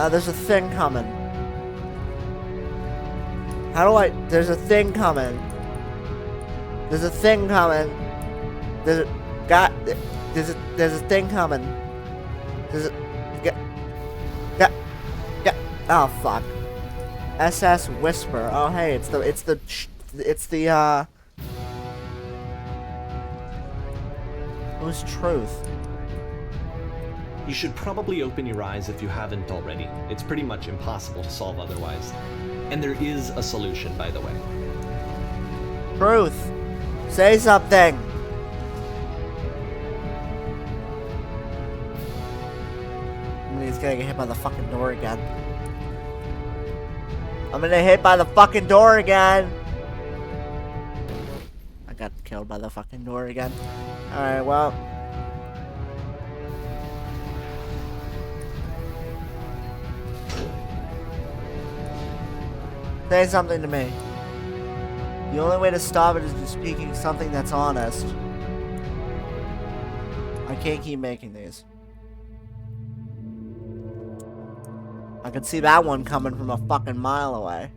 There's a thing coming. How do I... There's a thing coming. There's a thing coming. There's a thing coming. There's a... Oh, fuck. SS Whisper. Oh, hey, it's the Who's Truth? You should probably open your eyes if you haven't already. It's pretty much impossible to solve otherwise. And there is a solution, by the way. Truth! Say something! He's gonna get hit by the fucking door again. I'm gonna get hit by the fucking door again! I got killed by the fucking door again. Alright, well... Say something to me. The only way to stop it is just speaking something that's honest. I can't keep making these. I could see that one coming from a fucking mile away.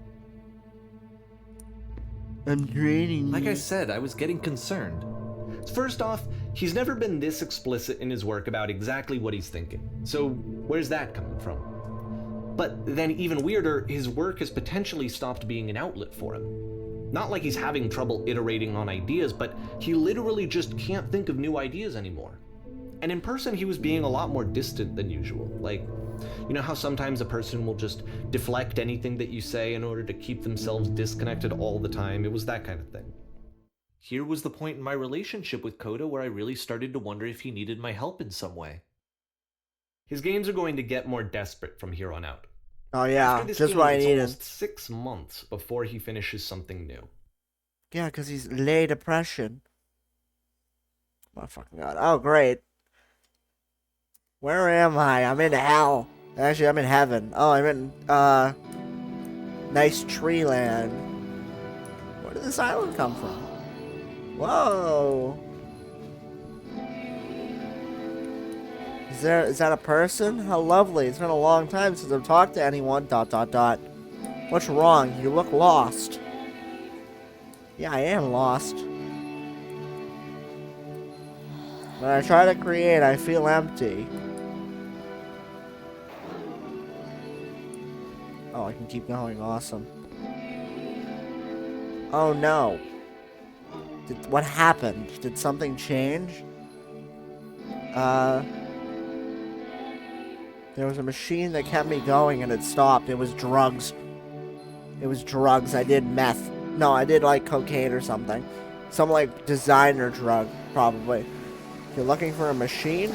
I'm dreading. Like I said, I was getting concerned. First off, he's never been this explicit in his work about exactly what he's thinking. So where's that coming from? But then even weirder, his work has potentially stopped being an outlet for him. Not like he's having trouble iterating on ideas, but he literally just can't think of new ideas anymore. And in person, he was being a lot more distant than usual. Like, you know how sometimes a person will just deflect anything that you say in order to keep themselves disconnected all the time? It was that kind of thing. Here was the point in my relationship with Coda where I really started to wonder if he needed my help in some way. His games are going to get more desperate from here on out. Oh yeah, just what I needed. Almost 6 months before he finishes something new. Yeah, because he's lay depression. Oh my fucking god. Oh great. Where am I? I'm in hell. Actually, I'm in heaven. Oh, I'm in, nice tree land. Where did this island come from? Whoa. Is that a person? How lovely. It's been a long time since I've talked to anyone. ... What's wrong? You look lost. Yeah, I am lost. When I try to create, I feel empty. Oh, I can keep going. Awesome. Oh no. What happened? Did something change? There was a machine that kept me going and it stopped. It was drugs. It was drugs. I did meth. No, I did like cocaine or something. Some like designer drug, probably. If you're looking for a machine,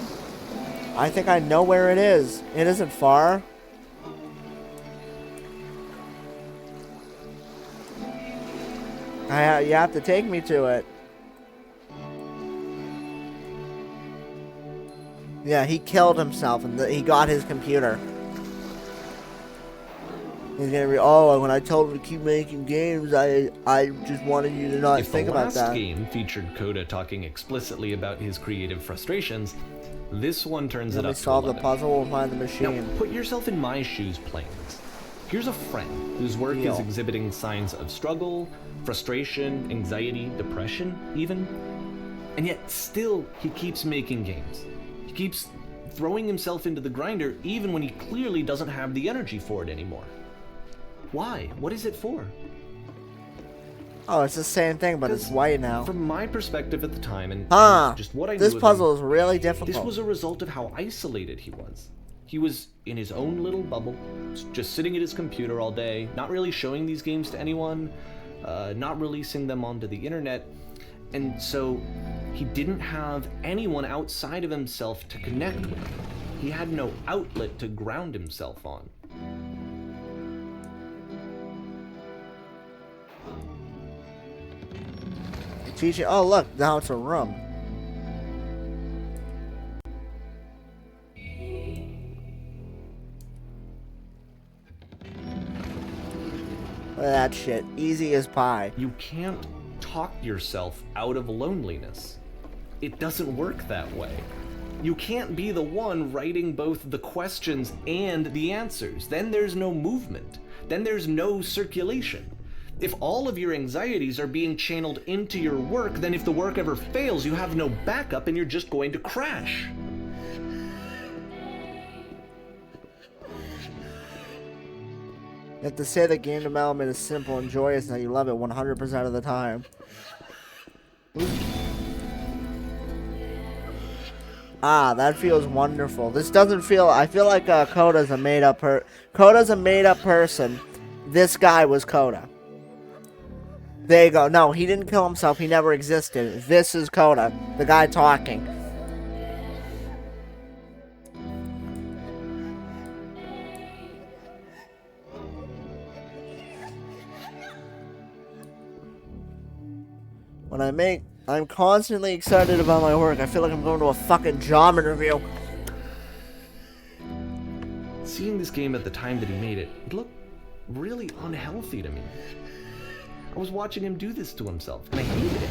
I think I know where it is. It isn't far. You have to take me to it. Yeah, he killed himself and he got his computer. He's gonna be, oh, when I told him to keep making games, I just wanted you to not think about that. If the last game featured Coda talking explicitly about his creative frustrations, this one turns it up to 11. Solve the puzzle, we'll find the machine. Now, put yourself in my shoes playing this. Here's a friend whose work is exhibiting signs of struggle, frustration, anxiety, depression, even. And yet, still, he keeps making games. He keeps throwing himself into the grinder even when he clearly doesn't have the energy for it anymore. Why? What is it for? Oh, it's the same thing, but it's white now. From my perspective at the time, and just what I knew this of puzzle him, is really difficult. This was a result of how isolated he was. He was in his own little bubble, just sitting at his computer all day, not really showing these games to anyone, not releasing them onto the internet, and so he didn't have anyone outside of himself to connect with. He had no outlet to ground himself on. Teaching. Oh, look, now it's a room. Look at that shit. Easy as pie. You can't talk yourself out of loneliness. It doesn't work that way. You can't be the one writing both the questions and the answers. Then there's no movement. Then there's no circulation. If all of your anxieties are being channeled into your work, then if the work ever fails, you have no backup and you're just going to crash. You have to say the game development is simple and joyous and that you love it 100% of the time. Ah, that feels wonderful. This doesn't feel... I feel like Coda's a made-up person. This guy was Coda. There you go. No, he didn't kill himself. He never existed. This is Coda, the guy talking. I'm constantly excited about my work. I feel like I'm going to a fucking job interview. Seeing this game at the time that he made it, it looked really unhealthy to me. I was watching him do this to himself, and I hated it.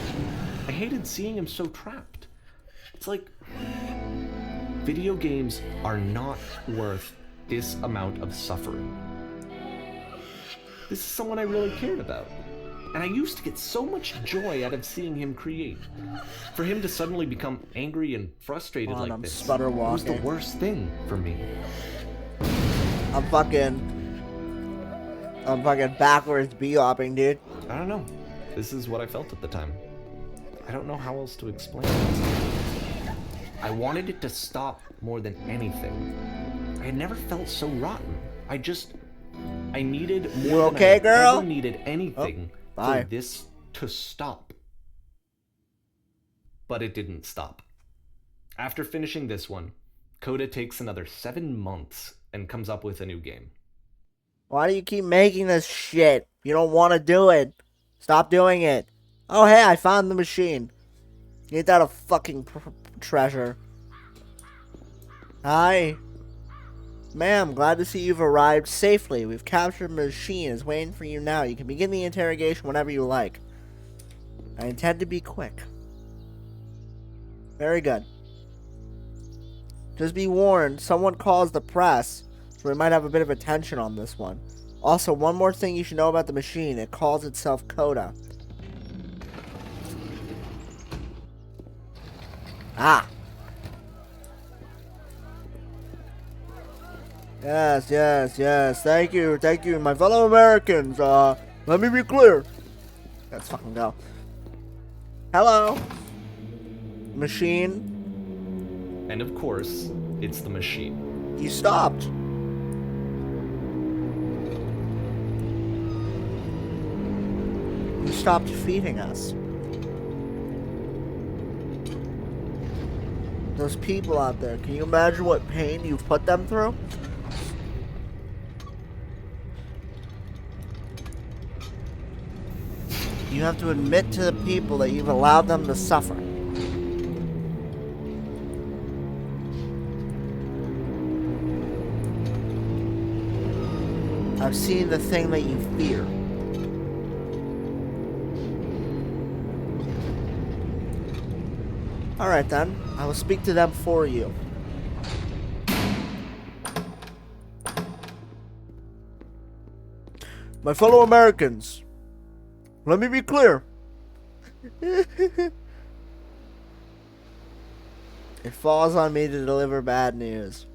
I hated seeing him so trapped. It's like, video games are not worth this amount of suffering. This is someone I really cared about. And I used to get so much joy out of seeing him create. For him to suddenly become angry and frustrated like this was the worst thing for me. I'm fucking backwards bebopping, dude. I don't know. This is what I felt at the time. I don't know how else to explain it. I wanted it to stop more than anything. I had never felt so rotten. I needed more than I ever needed anything for this to stop. But it didn't stop. After finishing this one, Coda takes another 7 months and comes up with a new game. Why do you keep making this shit? You don't want to do it. Stop doing it. Oh, hey, I found the machine. Ain't that a fucking treasure? Hi. Ma'am, glad to see you've arrived safely. We've captured the machine. It's waiting for you now. You can begin the interrogation whenever you like. I intend to be quick. Very good. Just be warned, someone calls the press, so we might have a bit of attention on this one. Also, one more thing you should know about the machine. It calls itself Coda. Ah. Yes. Thank you. My fellow Americans, let me be clear. Let's fucking go. Hello. Machine. And of course, it's the machine. You stopped. You stopped feeding us. Those people out there, can you imagine what pain you've put them through? You You have to admit to the people that you've allowed them to suffer. I've seen the thing that you fear. Alright then, I will speak to them for you. My fellow Americans, let me be clear. It falls on me to deliver bad news.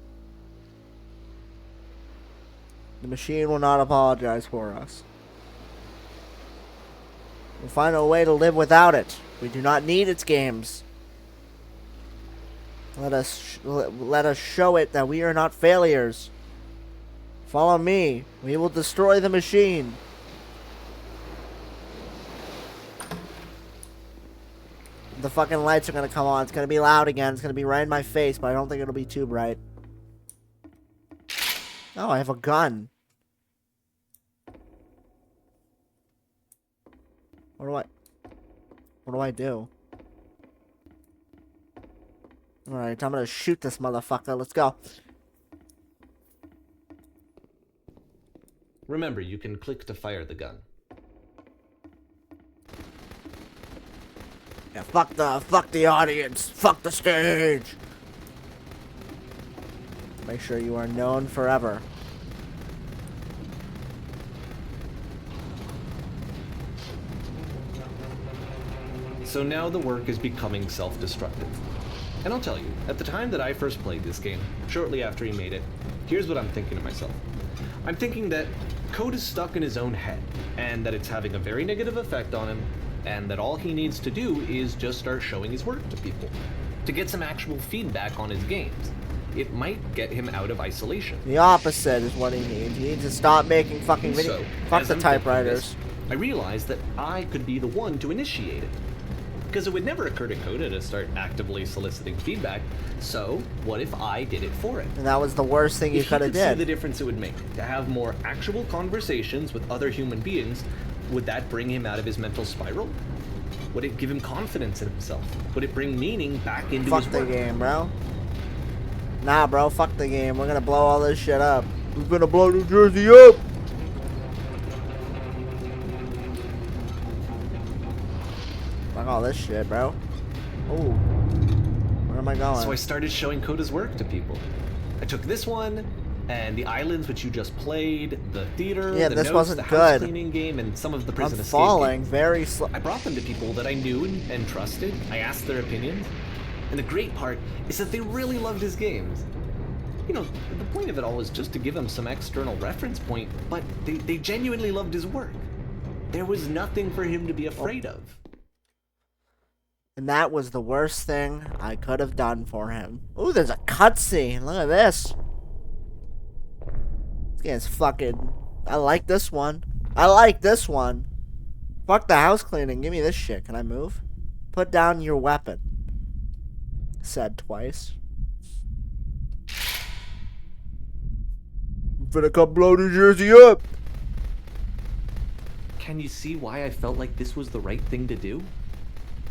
The machine will not apologize for us. We'll find a way to live without it. We do not need its games. Let us show it that we are not failures. Follow me. We will destroy the machine. The fucking lights are gonna come on. It's gonna be loud again. It's gonna be right in my face, but I don't think it'll be too bright. Oh, I have a gun. What do I do? Alright, I'm gonna shoot this motherfucker. Let's go. Remember, you can click to fire the gun. Yeah, fuck the audience. Fuck the stage. Make sure you are known forever. So now the work is becoming self-destructive. And I'll tell you, at the time that I first played this game, shortly after he made it, here's what I'm thinking to myself. I'm thinking that Code is stuck in his own head, and that it's having a very negative effect on him, and that all he needs to do is just start showing his work to people, to get some actual feedback on his games. It might get him out of isolation. The opposite is what he needs. He needs to stop making fucking videos. So, Fuck as the I'm typewriters. thinking this, I realized that I could be the one to initiate it. Because it would never occur to Coda to start actively soliciting feedback, so what if I did it for him? And that was the worst thing you could have If he could see did. the difference it would make, to have more actual conversations with other human beings, would that bring him out of his mental spiral? Would it give him confidence in himself? Would it bring meaning back into Fuck his the work? game, bro. Nah, bro, fuck the game. We're gonna blow all this shit up. We're gonna blow New Jersey up! Fuck all this shit, bro. Ooh. Where am I going? So I started showing Coda's work to people. I took this one, and the islands which you just played, the theater, Yeah, the this notes, wasn't the house good. cleaning game, and some of the I'm prison escape falling games. very slow. I brought them to people that I knew and trusted. I asked their opinions. And the great part is that they really loved his games. You know, the point of it all was just to give him some external reference point, but they genuinely loved his work. There was nothing for him to be afraid of. And that was the worst thing I could have done for him. Ooh, there's a cutscene. Look at this. This game's fucking... I like this one. I like this one. Fuck the house cleaning. Give me this shit. Can I move? Put down your weapon. Said twice. I'm finna come blow New Jersey up. Can you see why I felt like this was the right thing to do?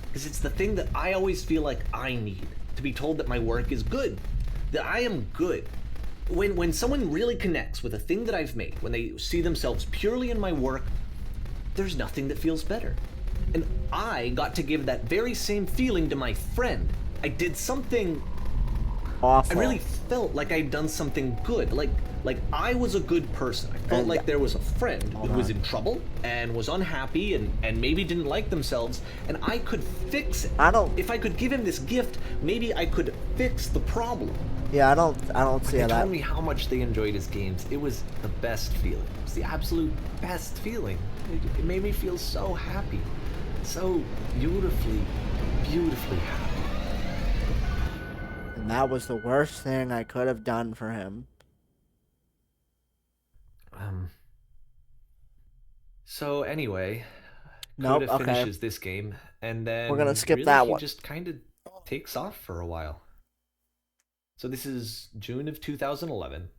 Because it's the thing that I always feel like I need, to be told that my work is good, that I am good. When someone really connects with a thing that I've made, when they see themselves purely in my work, there's nothing that feels better. And I got to give that very same feeling to my friend. I did something... Awful. I really felt like I'd done something good, like I was a good person. I felt like there was a friend who was in trouble and was unhappy and maybe didn't like themselves, and I could fix it. If I could give him this gift, maybe I could fix the problem. Yeah, I don't see They that. told me how much they enjoyed his games. It was the best feeling. It was the absolute best feeling. It made me feel so happy. So beautifully, beautifully happy. And that was the worst thing I could have done for him. So anyway, Nope, Coda okay. finishes this game, and then We're gonna skip really that he one. just kind of takes off for a while. So this is June of 2011,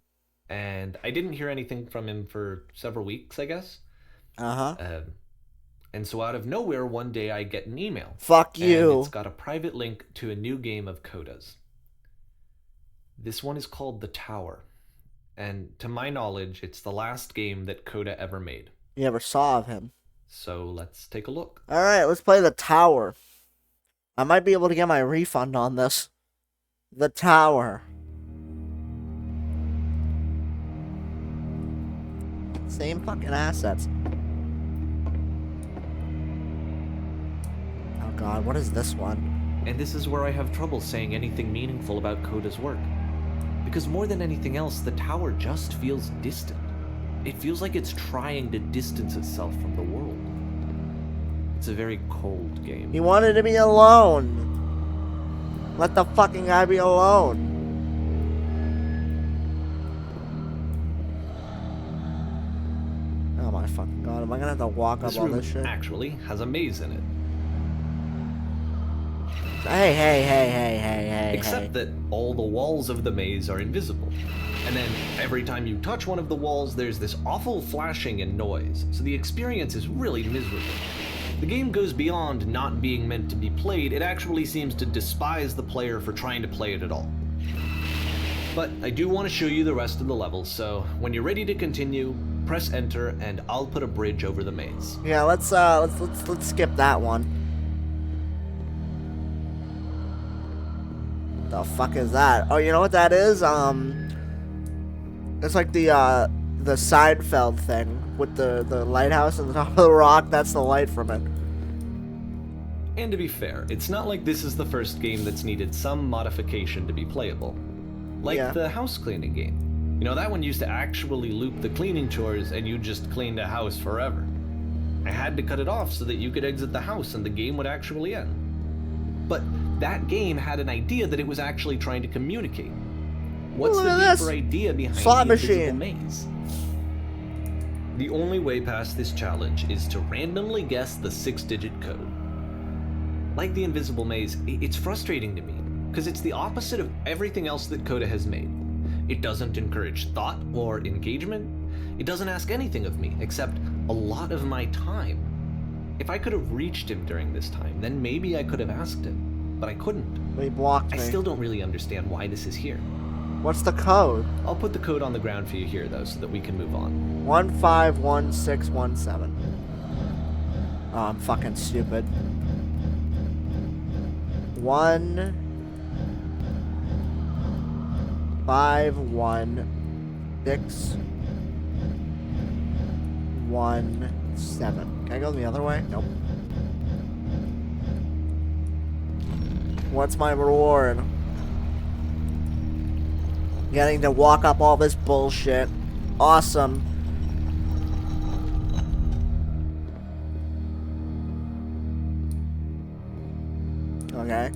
and I didn't hear anything from him for several weeks, I guess. Uh-huh. And so out of nowhere, one day I get an email. Fuck you. And it's got a private link to a new game of Coda's. This one is called The Tower. And to my knowledge, it's the last game that Coda ever made. You ever saw of him? So let's take a look. Alright, let's play The Tower. I might be able to get my refund on this. The Tower. Same fucking assets. Oh god, what is this one? And this is where I have trouble saying anything meaningful about Coda's work. Because more than anything else, The Tower just feels distant. It feels like it's trying to distance itself from the world. It's a very cold game. He wanted to be alone. Let the fucking guy be alone. Oh my fucking god, am I gonna have to walk up all room this shit? actually has a maze in it. Hey. Except that all the walls of the maze are invisible. And then every time you touch one of the walls, there's this awful flashing and noise. So the experience is really miserable. The game goes beyond not being meant to be played. It actually seems to despise the player for trying to play it at all. But I do want to show you the rest of the levels, so when you're ready to continue, press enter and I'll put a bridge over the maze. Yeah, let's skip that one. The fuck is that? Oh, you know what that is? It's like the Seinfeld thing with the lighthouse on the top of the rock. That's the light from it. And to be fair, it's not like this is the first game that's needed some modification to be playable. Like the house cleaning game. You know, that one used to actually loop the cleaning chores and you just cleaned a house forever. I had to cut it off so that you could exit the house and the game would actually end. But that game had an idea that it was actually trying to communicate. What's the deeper idea behind the invisible maze? The only way past this challenge is to randomly guess the 6-digit code. Like the invisible maze, it's frustrating to me, because it's the opposite of everything else that Coda has made. It doesn't encourage thought or engagement. It doesn't ask anything of me, except a lot of my time. If I could have reached him during this time, then maybe I could have asked him, but I couldn't. He blocked me. I still don't really understand why this is here. What's the code? I'll put the code on the ground for you here, though, so that we can move on. 151617. Oh, I'm fucking stupid. 1 5 1 6 1 7. Can I go the other way? Nope. What's my reward? Getting to walk up all this bullshit. Awesome. Okay.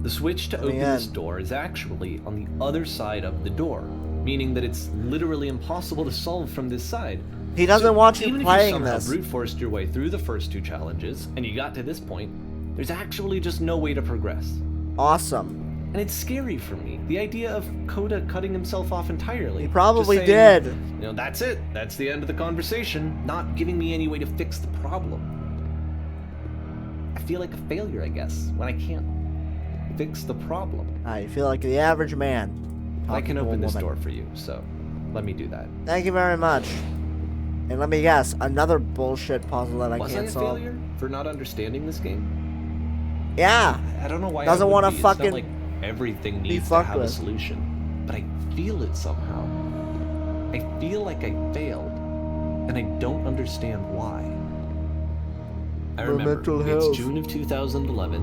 The switch to open this door is actually on the other side of the door, meaning that it's literally impossible to solve from this side. He doesn't want you playing this. Even if you somehow this. brute forced your way through the first 2 challenges, and you got to this point, there's actually just no way to progress. Awesome. And it's scary for me, the idea of Coda cutting himself off entirely. He probably Just saying, did. You know, that's it. That's the end of the conversation, not giving me any way to fix the problem. I feel like a failure, I guess, when I can't fix the problem. You feel like the average man. I can open this door for you, so let me do that. Thank you very much. And let me guess, another bullshit puzzle that I can't solve. Was I a failure for not understanding this game? Yeah. I don't know why. Doesn't want to fucking. It's not like everything needs to have a solution, but I feel it somehow. I feel like I failed, and I don't understand why. I remember it's June of 2011.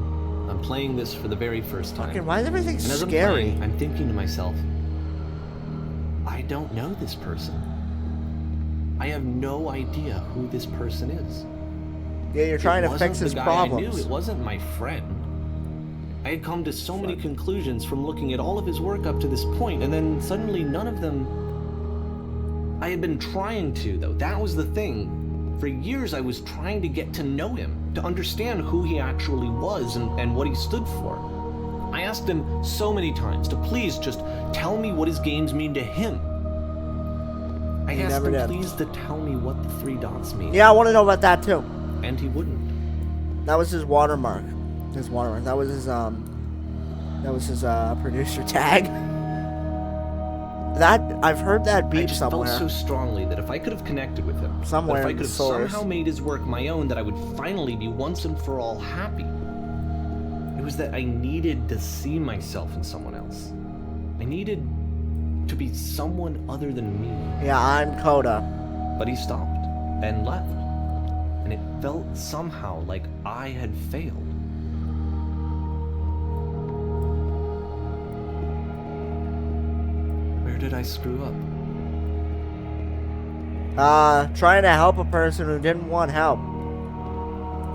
I'm playing this for the very first time. Fucking, why is everything and as scary? I'm playing, I'm thinking to myself, I don't know this person. I have no idea who this person is. Yeah, you're trying to fix his problems. I knew. It wasn't my friend. I had come to so many conclusions from looking at all of his work up to this point, and then suddenly none of them... I had been trying to, though. That was the thing. For years, I was trying to get to know him, to understand who he actually was and what he stood for. I asked him so many times to please just tell me what his games mean to him. I asked him please to tell me what the 3 dots mean. Yeah, I want to know about that too. And he wouldn't. That was his watermark. That was his producer tag. That I've heard that beep somewhere. I just felt so strongly that if I could have connected with him, somewhere that if I in could the have source. somehow made his work my own, that I would finally be once and for all happy. It was that I needed to see myself in someone else. I needed to be someone other than me. Yeah, I'm Coda. But he stopped and left. And it felt somehow like I had failed. Where did I screw up? Trying to help a person who didn't want help.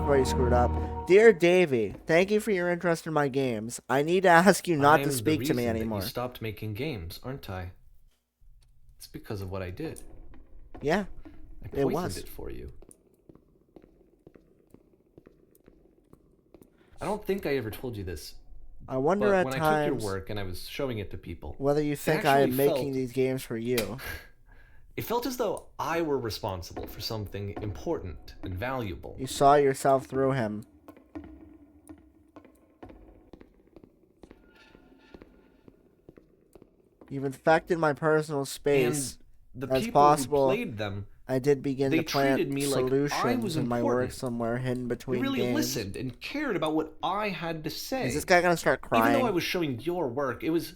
Where you screwed up. Dear Davey, thank you for your interest in my games. I need to ask you not to speak to me anymore. You stopped making games, aren't I? It's because of what I did. Yeah, I poisoned it for you. I don't think I ever told you this. I wonder at times when I took your work and I was showing it to people, whether you think I am making these games for you. It felt as though I were responsible for something important and valuable. You saw yourself through him. You've infected my personal space. And the as people possible, who played them, I did begin to plant solutions in my work important. somewhere hidden between games. They really games. listened and cared about what I had to say. Is this guy gonna start crying? Even though I was showing your work, it was...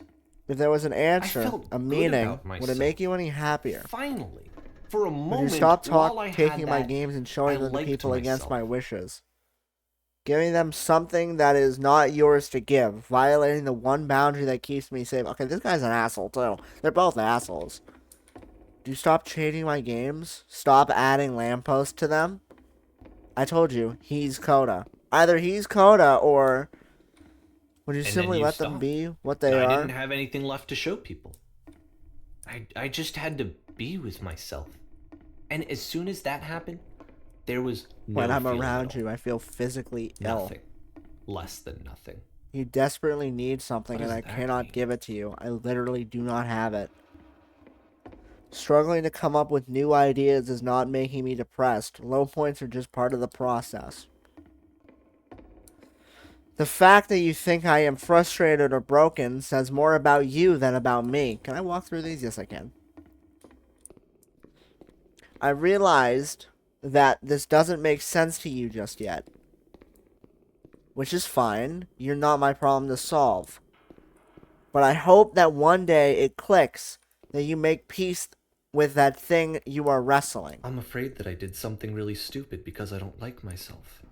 If there was an answer, a meaning, would it make you any happier? Finally, for a moment, would you stop taking my games and showing them to people against my wishes? Giving them something that is not yours to give. Violating the one boundary that keeps me safe. Okay, this guy's an asshole too. They're both assholes. Do you stop trading my games? Stop adding lampposts to them? I told you, he's Coda. Either he's Coda or... Would you simply let them be what they are? I didn't have anything left to show people. I just had to be with myself. And as soon as that happened, there was no when I'm around you, I feel physically ill. Nothing. Less than nothing. You desperately need something and I cannot give it to you. I literally do not have it. Struggling to come up with new ideas is not making me depressed. Low points are just part of the process. The fact that you think I am frustrated or broken says more about you than about me. Can I walk through these? Yes, I can. I realized that this doesn't make sense to you just yet. Which is fine. You're not my problem to solve. But I hope that one day it clicks that you make peace with that thing you are wrestling. I'm afraid that I did something really stupid because I don't like myself.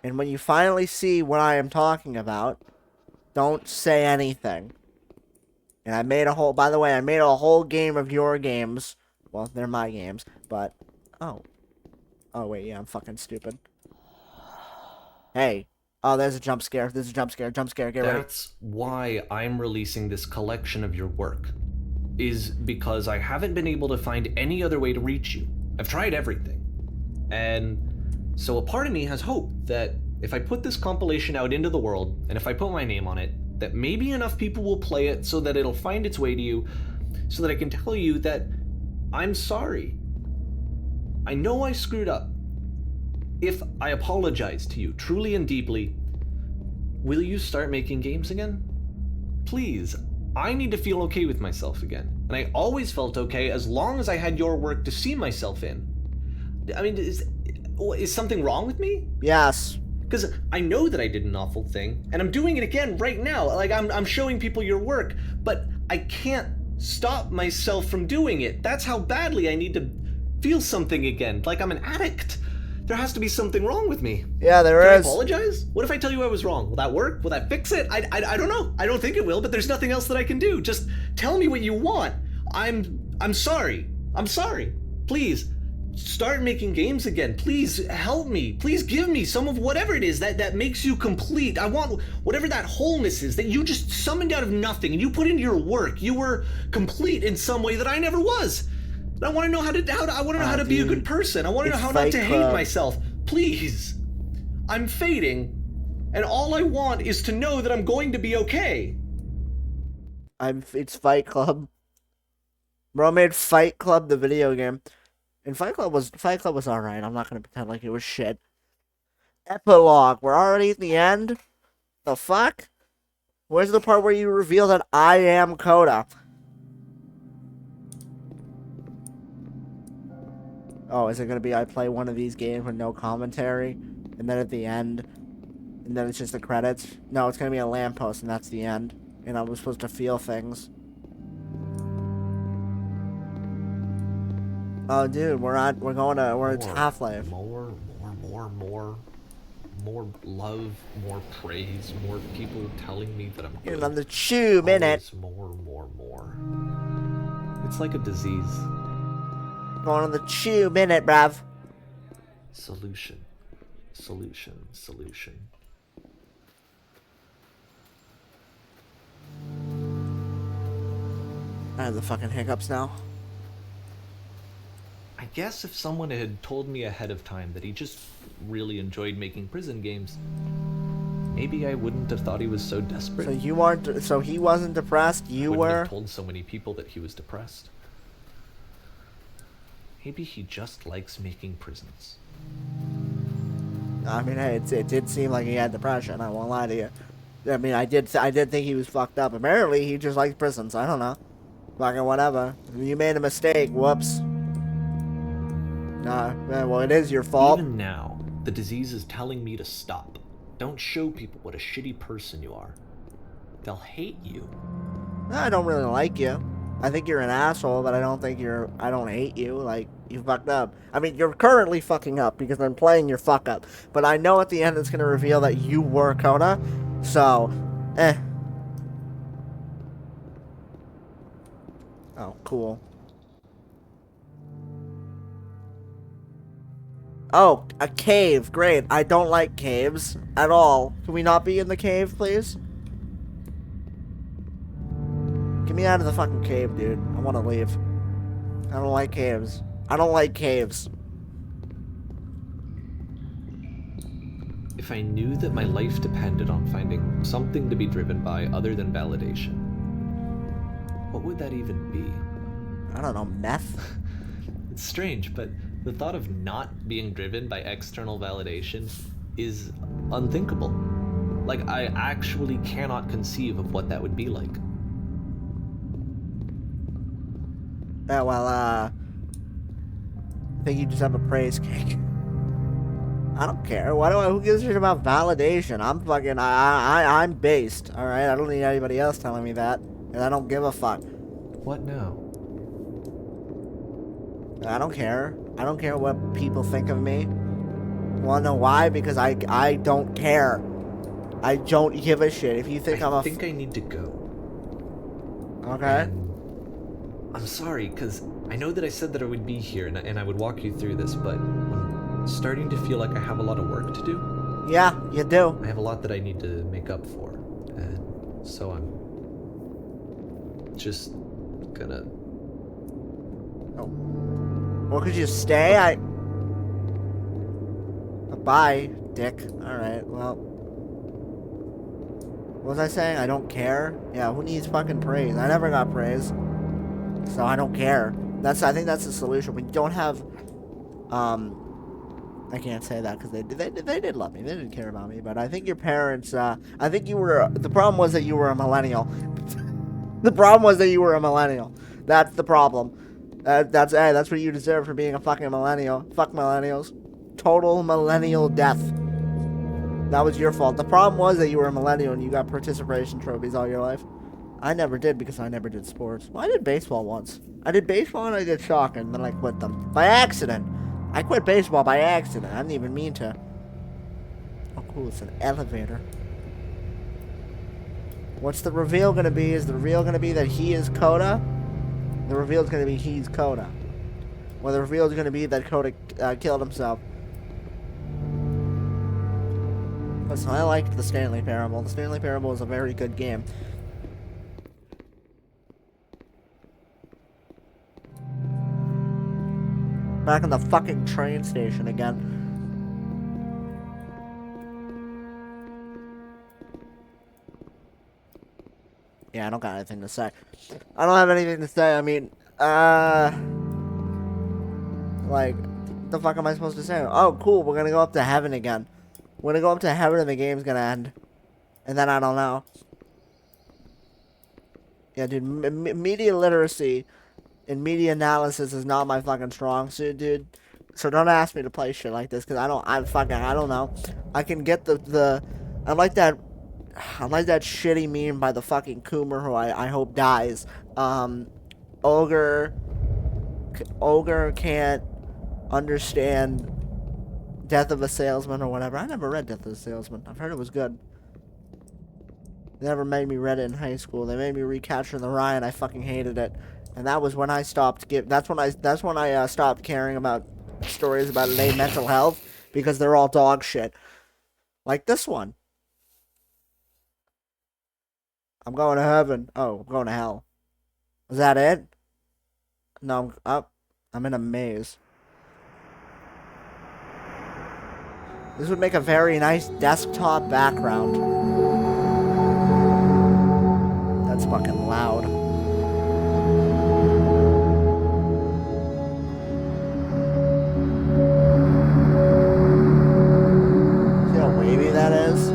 And when you finally see what I am talking about, don't say anything. And I made a whole, by the way, I made a whole game of your games. Well, they're my games, but, oh. Oh, wait, yeah, I'm fucking stupid. Hey. Oh, there's a jump scare. There's a jump scare. Jump scare, get ready. That's why I'm releasing this collection of your work. Is because I haven't been able to find any other way to reach you. I've tried everything. And so a part of me has hope that if I put this compilation out into the world, and if I put my name on it, that maybe enough people will play it so that it'll find its way to you, so that I can tell you that I'm sorry. I know I screwed up. If I apologize to you truly and deeply, will you start making games again? Please, I need to feel okay with myself again. And I always felt okay as long as I had your work to see myself in. I mean, is something wrong with me? Yes. Because I know that I did an awful thing, and I'm doing it again right now. Like, I'm showing people your work, but I can't stop myself from doing it. That's how badly I need to feel something again, like I'm an addict. There has to be something wrong with me. Yeah, there is. Can I apologize? What if I tell you I was wrong? Will that work? Will that fix it? I don't know. I don't think it will, but there's nothing else that I can do. Just tell me what you want. I'm sorry. I'm sorry. Please, start making games again. Please help me. Please give me some of whatever it is that makes you complete. I want whatever that wholeness is that you just summoned out of nothing and you put into your work. You were complete in some way that I never was. I want to know how to be a good person. I want to know how not to hate myself. Please. I'm fading. And all I want is to know that I'm going to be okay. It's Fight Club. Bro made Fight Club the video game. And Fight Club was alright. I'm not gonna pretend like it was shit. Epilogue. We're already at the end? The fuck? Where's the part where you reveal that I am Coda? Oh, is it gonna be I play one of these games with no commentary? And then at the end, and then it's just the credits? No, it's gonna be a lamppost and that's the end. And I was supposed to feel things. Oh, dude, we're at Half-Life. More love, more praise, more people telling me that I'm good. Get another 2 minutes. More. It's like a disease. Going on the 2 minute, bruv. Solution. I have the fucking hiccups now. I guess if someone had told me ahead of time that he just really enjoyed making prison games, maybe I wouldn't have thought he was so desperate. So he wasn't depressed, you wouldn't were? have told so many people that he was depressed. Maybe he just likes making prisons. I mean, hey, it did seem like he had depression, I won't lie to you. I mean, I did think he was fucked up. Apparently, he just likes prisons, I don't know. Fucking whatever. You made a mistake, whoops. Well, it is your fault. Even now, the disease is telling me to stop. Don't show people what a shitty person you are. They'll hate you. I don't really like you. I think you're an asshole, but I don't hate you. Like, you fucked up. I mean, you're currently fucking up because I'm playing your fuck up. But I know at the end it's gonna reveal that you were Coda. So, Oh, cool. Oh, a cave. Great. I don't like caves at all. Can we not be in the cave, please? Get me out of the fucking cave, dude. I want to leave. I don't like caves. I don't like caves. If I knew that my life depended on finding something to be driven by other than validation, what would that even be? I don't know, meth? It's strange, but the thought of not being driven by external validation is unthinkable. Like, I actually cannot conceive of what that would be like. Yeah, well, I think you just have a praise cake. I don't care. Who gives a shit about validation? I'm fucking, I'm based, alright? I don't need anybody else telling me that. And I don't give a fuck. What now? I don't care. I don't care what people think of me. Wanna know why? Because I don't care. I don't give a shit. If you think I think I need to go. Okay. And I'm sorry, because I know that I said that I would be here and I would walk you through this, but I'm starting to feel like I have a lot of work to do. Yeah, you do. I have a lot that I need to make up for, and so I'm just gonna... Oh. Well, could you stay? Bye, dick. Alright, well. What was I saying? I don't care? Yeah, who needs fucking praise? I never got praise. So I don't care. I think that's the solution. We don't have, I can't say that because they did love me. They didn't care about me. But I think your parents, I think the problem was that you were a millennial. The problem was that you were a millennial. That's the problem. That's what you deserve for being a fucking millennial. Fuck millennials. Total millennial death. That was your fault. The problem was that you were a millennial and you got participation trophies all your life. I never did because I never did sports. Well, I did baseball once. I did baseball and I did soccer and then I quit them. By accident. I quit baseball by accident. I didn't even mean to. Oh, cool. It's an elevator. What's the reveal going to be? Is the reveal going to be that he is Coda? The reveal is going to be he's Coda. Or the reveal is going to be that Coda killed himself. Listen, I liked the Stanley Parable. The Stanley Parable is a very good game. Back in the fucking train station again. Yeah, I don't got anything to say. I don't have anything to say. I mean, like, what the fuck am I supposed to say? Oh, cool, we're gonna go up to heaven again. We're gonna go up to heaven and the game's gonna end. And then I don't know. Yeah, dude, media literacy and media analysis is not my fucking strong suit, dude. So don't ask me to play shit like this, because I don't know. I can get I like that shitty meme by the fucking Coomer who I hope dies. Ogre can't understand Death of a Salesman or whatever. I never read Death of a Salesman. I've heard it was good. They never made me read it in high school. They made me read Catcher in the Rye, and I fucking hated it. And that was when I stopped that's when I stopped caring about stories about lay mental health, because they're all dog shit. Like this one. I'm going to heaven. Oh, I'm going to hell. Is that it? No, I'm up. I'm in a maze. This would make a very nice desktop background. That's fucking loud. See how wavy that is?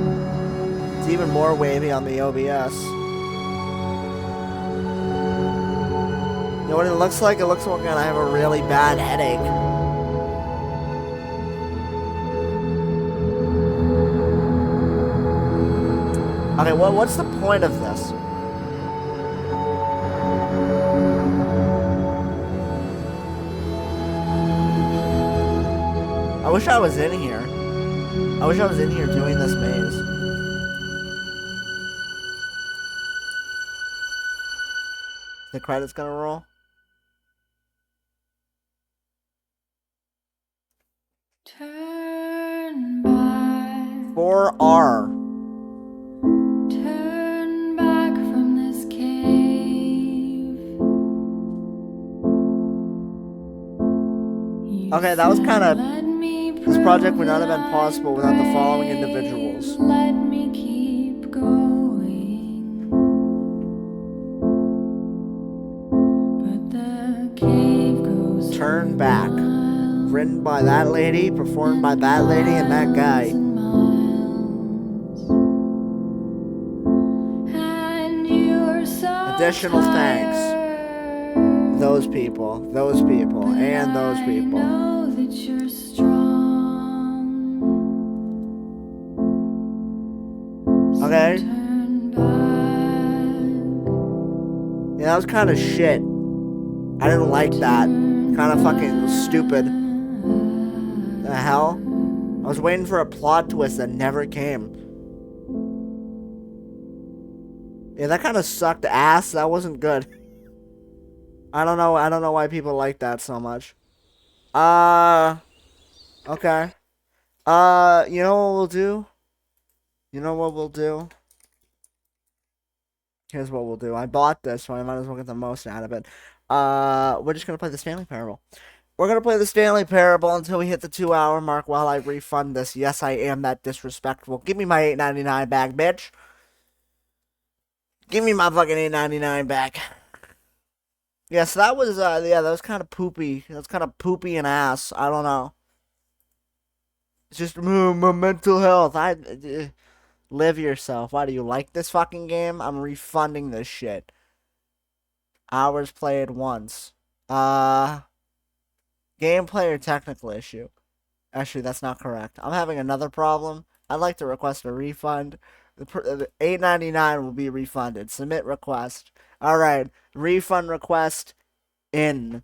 It's even more wavy on the OBS. You know what it looks like? It looks like I have a really bad headache. Okay, well, what's the point of this? I wish I was in here. I wish I was in here doing this maze. The credits gonna roll? Turn back. 4R. Turn back from this cave. Okay, that was kind of... This project would not have been possible without the following individuals. Let me keep going. But the cave goes Turn Back. Written by that lady, performed by that lady and that guy. Additional thanks. Those people, and those people. Okay? Yeah, that was kind of shit. I didn't like that. Kind of fucking stupid. The hell? I was waiting for a plot twist that never came. Yeah, that kind of sucked ass. That wasn't good. I don't know why people like that so much. Okay. You know what we'll do? Here's what we'll do. I bought this, so I might as well get the most out of it. We're just gonna play the Stanley Parable. We're gonna play the Stanley Parable until we hit the 2-hour mark while I refund this. Yes, I am that disrespectful. Give me my $8.99 back, bitch. Give me my fucking $8.99 back. Yeah, so that was, that was kind of poopy. That was kind of poopy and ass. I don't know. It's just, my mental health. Live yourself. Why, do you like this fucking game? I'm refunding this shit. Hours played once. Gameplay or technical issue? Actually, that's not correct. I'm having another problem. I'd like to request a refund. The $8.99 will be refunded. Submit request. Alright, refund request in.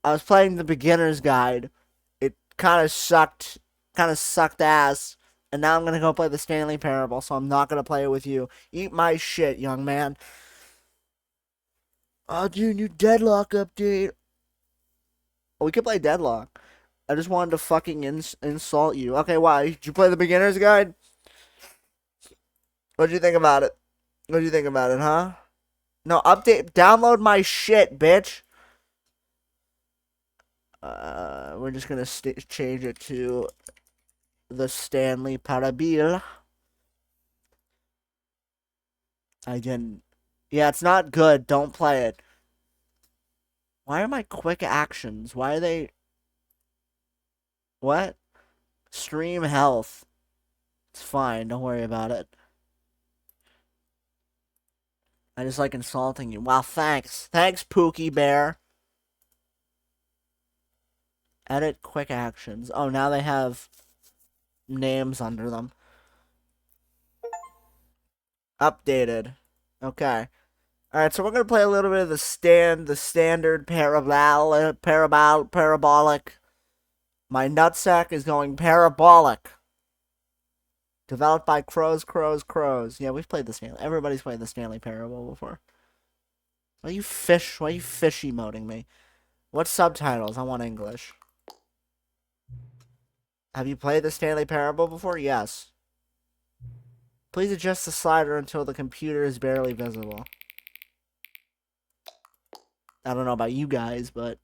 I was playing the beginner's guide. It kind of sucked ass. And now I'm going to go play the Stanley Parable, so I'm not going to play it with you. Eat my shit, young man. Oh, dude, new Deadlock update. Oh, we could play Deadlock. I just wanted to fucking insult you. Okay, why? Did you play the beginner's guide? What'd you think about it? Huh? No, download my shit, bitch. We're just gonna change it to the Stanley Parable. I didn't Yeah, it's not good. Don't play it. Why are my quick actions? Why are they... What? Stream health. It's fine. Don't worry about it. I just like insulting you. Wow, thanks. Thanks, Pookie Bear. Edit quick actions. Oh, now they have names under them. Updated. Okay. Alright, so we're going to play a little bit of the standard parabolic. My nutsack is going parabolic. Developed by Crows. Yeah, we've played the Stanley. Everybody's played the Stanley Parable before. Why you fish emoting me? What subtitles? I want English. Have you played the Stanley Parable before? Yes. Please adjust the slider until the computer is barely visible. I don't know about you guys, but...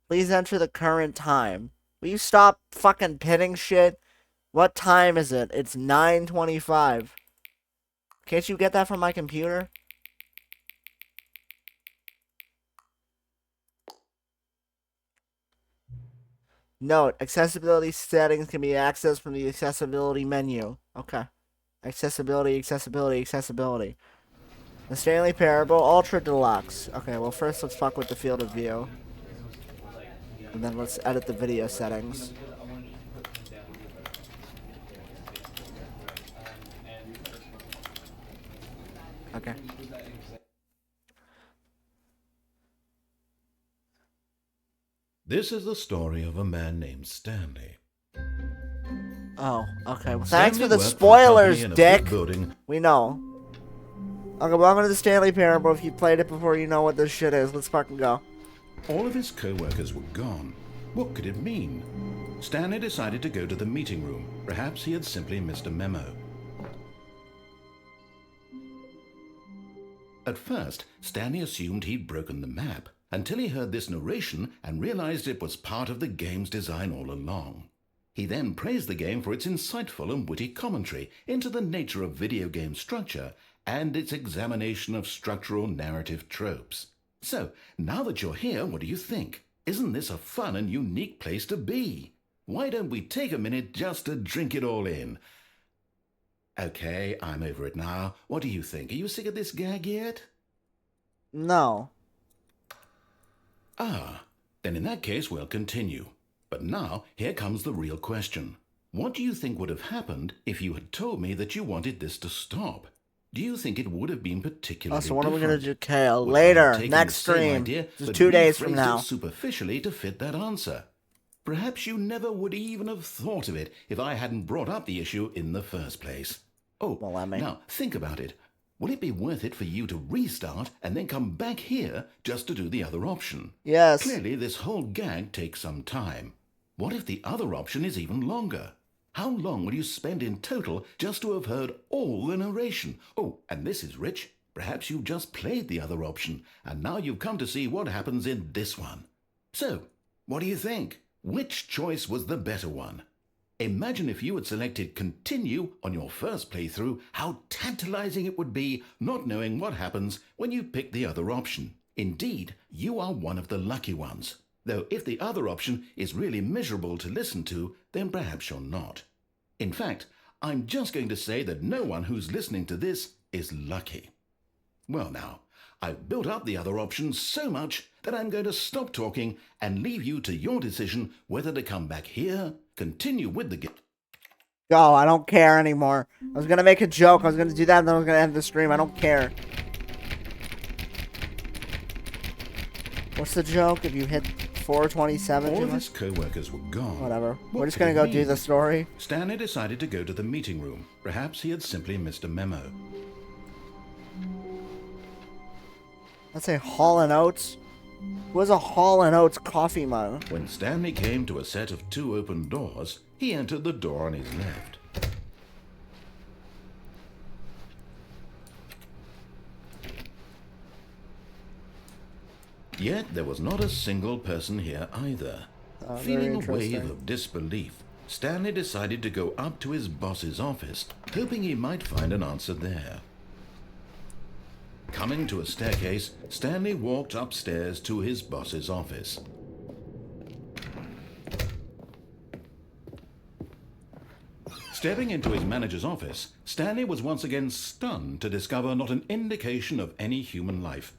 Please enter the current time. Will you stop fucking pinning shit? What time is it? It's 9:25. Can't you get that from my computer? Note, accessibility settings can be accessed from the accessibility menu. Okay. Accessibility. The Stanley Parable Ultra Deluxe. Okay, well first let's fuck with the field of view. And then let's edit the video settings. Okay. This is the story of a man named Stanley. Oh, okay. Well, thanks for Stanley the worked for a company spoilers, in a Dick. big building. We know. Okay, welcome to the Stanley Parable. If you played it before, you know what this shit is. Let's fucking go. All of his co-workers were gone. What could it mean? Stanley decided to go to the meeting room. Perhaps he had simply missed a memo. At first, Stanley assumed he'd broken the map, until he heard this narration and realized it was part of the game's design all along. He then praised the game for its insightful and witty commentary into the nature of video game structure and its examination of structural narrative tropes. So, now that you're here, what do you think? Isn't this a fun and unique place to be? Why don't we take a minute just to drink it all in? Okay, I'm over it now. What do you think? Are you sick of this gag yet? No. Ah, then in that case we'll continue. But now, here comes the real question. What do you think would have happened if you had told me that you wanted this to stop? Do you think it would have been particularly So what are we different? gonna do, Kale? Would I Later, have taken next the same stream. idea, Just but 2 days from rephrased now. it superficially to fit that answer? Perhaps you never would even have thought of it if I hadn't brought up the issue in the first place. Oh, Well, let me. now think about it. Will it be worth it for you to restart and then come back here just to do the other option? Yes. Clearly, this whole gag takes some time. What if the other option is even longer? How long will you spend in total just to have heard all the narration? Oh, and this is rich. Perhaps you've just played the other option, and now you've come to see what happens in this one. So, what do you think? Which choice was the better one? Imagine if you had selected continue on your first playthrough, how tantalizing it would be not knowing what happens when you pick the other option. Indeed, you are one of the lucky ones. Though if the other option is really miserable to listen to, then perhaps you're not. In fact, I'm just going to say that no one who's listening to this is lucky. Well now, I've built up the other option so much that I'm going to stop talking and leave you to your decision whether to come back here, continue with the game. Go, I don't care anymore. I was gonna make a joke, I was gonna do that, and then I was gonna end the stream. I don't care. What's the joke? If you hit 427 All too of much? his co-workers were gone. Whatever. What We're just could gonna it go mean? do the story. Stanley decided to go to the meeting room. Perhaps he had simply missed a memo. Let's say Hall & Oates. Who has a Hall & Oates coffee mug? When Stanley came to a set of 2 open doors, he entered the door on his left. Yet there was not a single person here either. Very Feeling a interesting. wave of disbelief, Stanley decided to go up to his boss's office, hoping he might find an answer there. Coming to a staircase, Stanley walked upstairs to his boss's office. Stepping into his manager's office, Stanley was once again stunned to discover not an indication of any human life.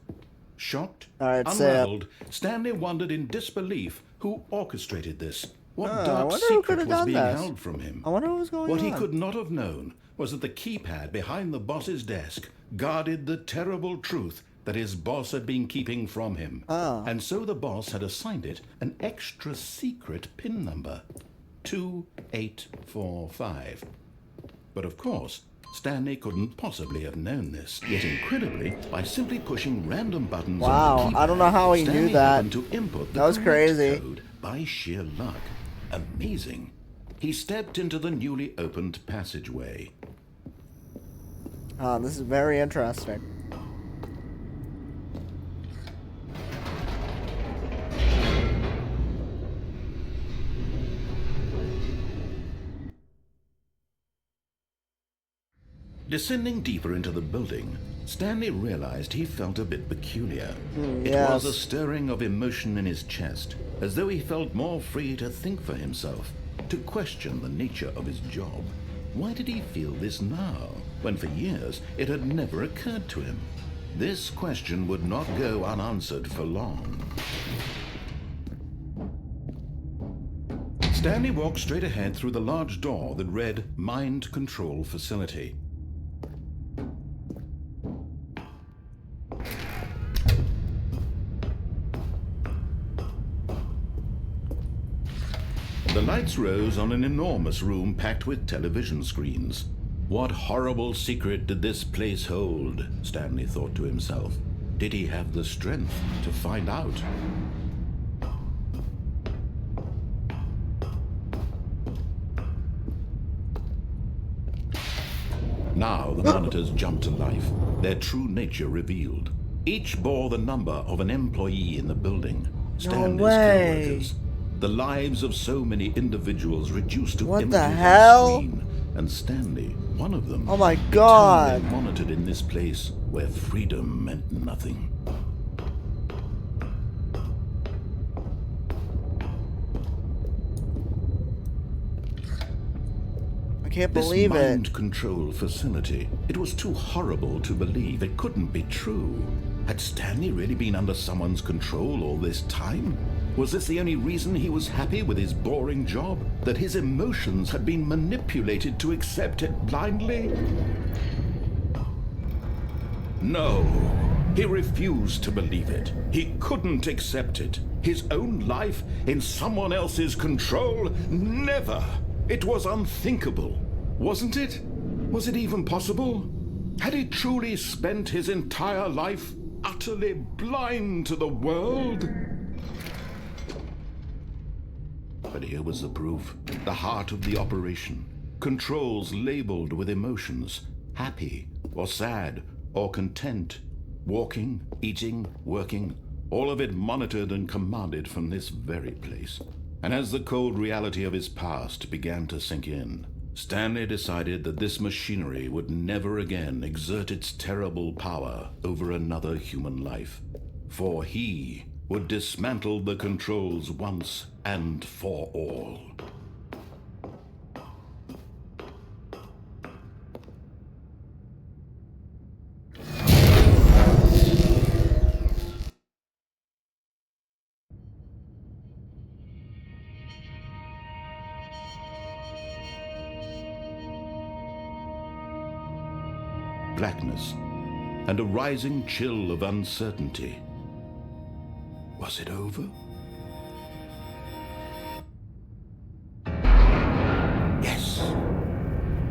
Shocked, unraveled, Stanley wondered in disbelief who orchestrated this. What dark secret was being held from him? I wonder what was going on. What he could not have known was that the keypad behind the boss's desk guarded the terrible truth that his boss had been keeping from him. And so the boss had assigned it an extra secret PIN number. 2845. But of course, Stanley couldn't possibly have known this. Yet incredibly, by simply pushing random buttons on the keypad, I don't know how he Stanley knew that. happened to input the That was correct crazy. code by sheer luck. Amazing. He stepped into the newly opened passageway. This is very interesting. Descending deeper into the building, Stanley realized he felt a bit peculiar. It yes. was a stirring of emotion in his chest, as though he felt more free to think for himself, to question the nature of his job. Why did he feel this now, when for years it had never occurred to him? This question would not go unanswered for long. Stanley walked straight ahead through the large door that read Mind Control Facility. The lights rose on an enormous room packed with television screens. What horrible secret did this place hold? Stanley thought to himself. Did he have the strength to find out? Now the monitors jumped to life, their true nature revealed. Each bore the number of an employee in the building. Stanley's co-workers. The lives of so many individuals reduced to images on screen, and Stanley, one of them. Oh my God! Eternally monitored in this place where freedom meant nothing. I can't believe this it. mind control facility. It was too horrible to believe. It couldn't be true. Had Stanley really been under someone's control all this time? Was this the only reason he was happy with his boring job? That his emotions had been manipulated to accept it blindly? No, he refused to believe it. He couldn't accept it. His own life in someone else's control? Never! It was unthinkable, wasn't it? Was it even possible? Had he truly spent his entire life utterly blind to the world? But here was the proof. The heart of the operation. Controls labeled with emotions. Happy, or sad, or content. Walking, eating, working. All of it monitored and commanded from this very place. And as the cold reality of his past began to sink in, Stanley decided that this machinery would never again exert its terrible power over another human life. For he would dismantle the controls once and for all. Blackness and a rising chill of uncertainty. Was it over? Yes.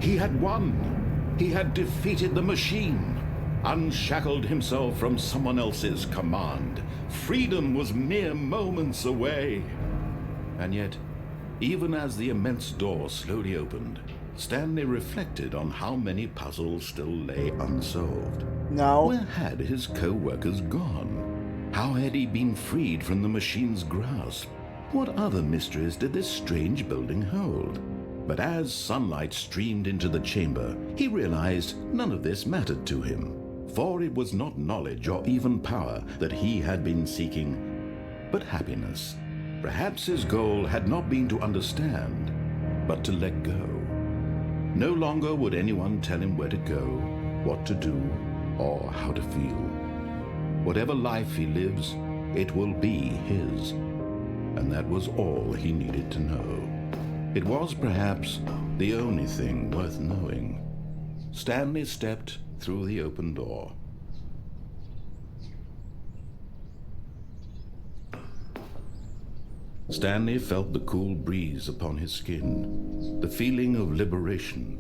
He had won. He had defeated the machine, unshackled himself from someone else's command. Freedom was mere moments away. And yet, even as the immense door slowly opened, Stanley reflected on how many puzzles still lay unsolved. No. Where had his co-workers gone? How had he been freed from the machine's grasp? What other mysteries did this strange building hold? But as sunlight streamed into the chamber, he realized none of this mattered to him. For it was not knowledge or even power that he had been seeking, but happiness. Perhaps his goal had not been to understand, but to let go. No longer would anyone tell him where to go, what to do, or how to feel. Whatever life he lives, it will be his. And that was all he needed to know. It was perhaps the only thing worth knowing. Stanley stepped through the open door. Stanley felt the cool breeze upon his skin, the feeling of liberation,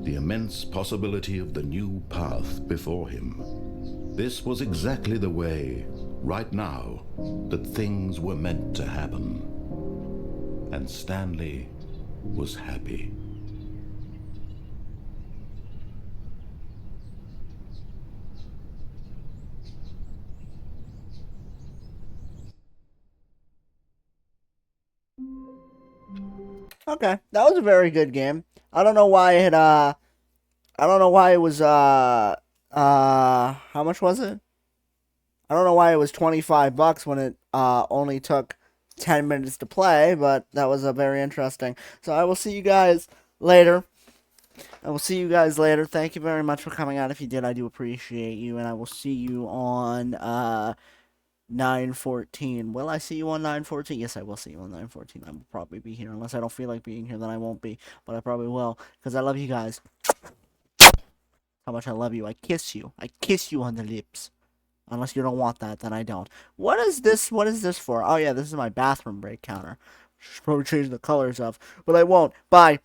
the immense possibility of the new path before him. This was exactly the way, right now, that things were meant to happen. And Stanley was happy. Okay, that was a very good game. I don't know why it I don't know why it was how much was it? I don't know why it was $25 when it only took 10 minutes to play, but that was a very interesting. So I will see you guys later. Thank you very much for coming out. If you did, I do appreciate you, and I will see you on 9/14. Will I see you on 9/14? Yes, I will see you on 9/14. I will probably be here. Unless I don't feel like being here, then I won't be. But I probably will, because I love you guys. How much I love you. I kiss you. I kiss you on the lips. Unless you don't want that, then I don't. What is this? What is this for? Oh, yeah, this is my bathroom break counter. Should probably change the colors of. But I won't. Bye.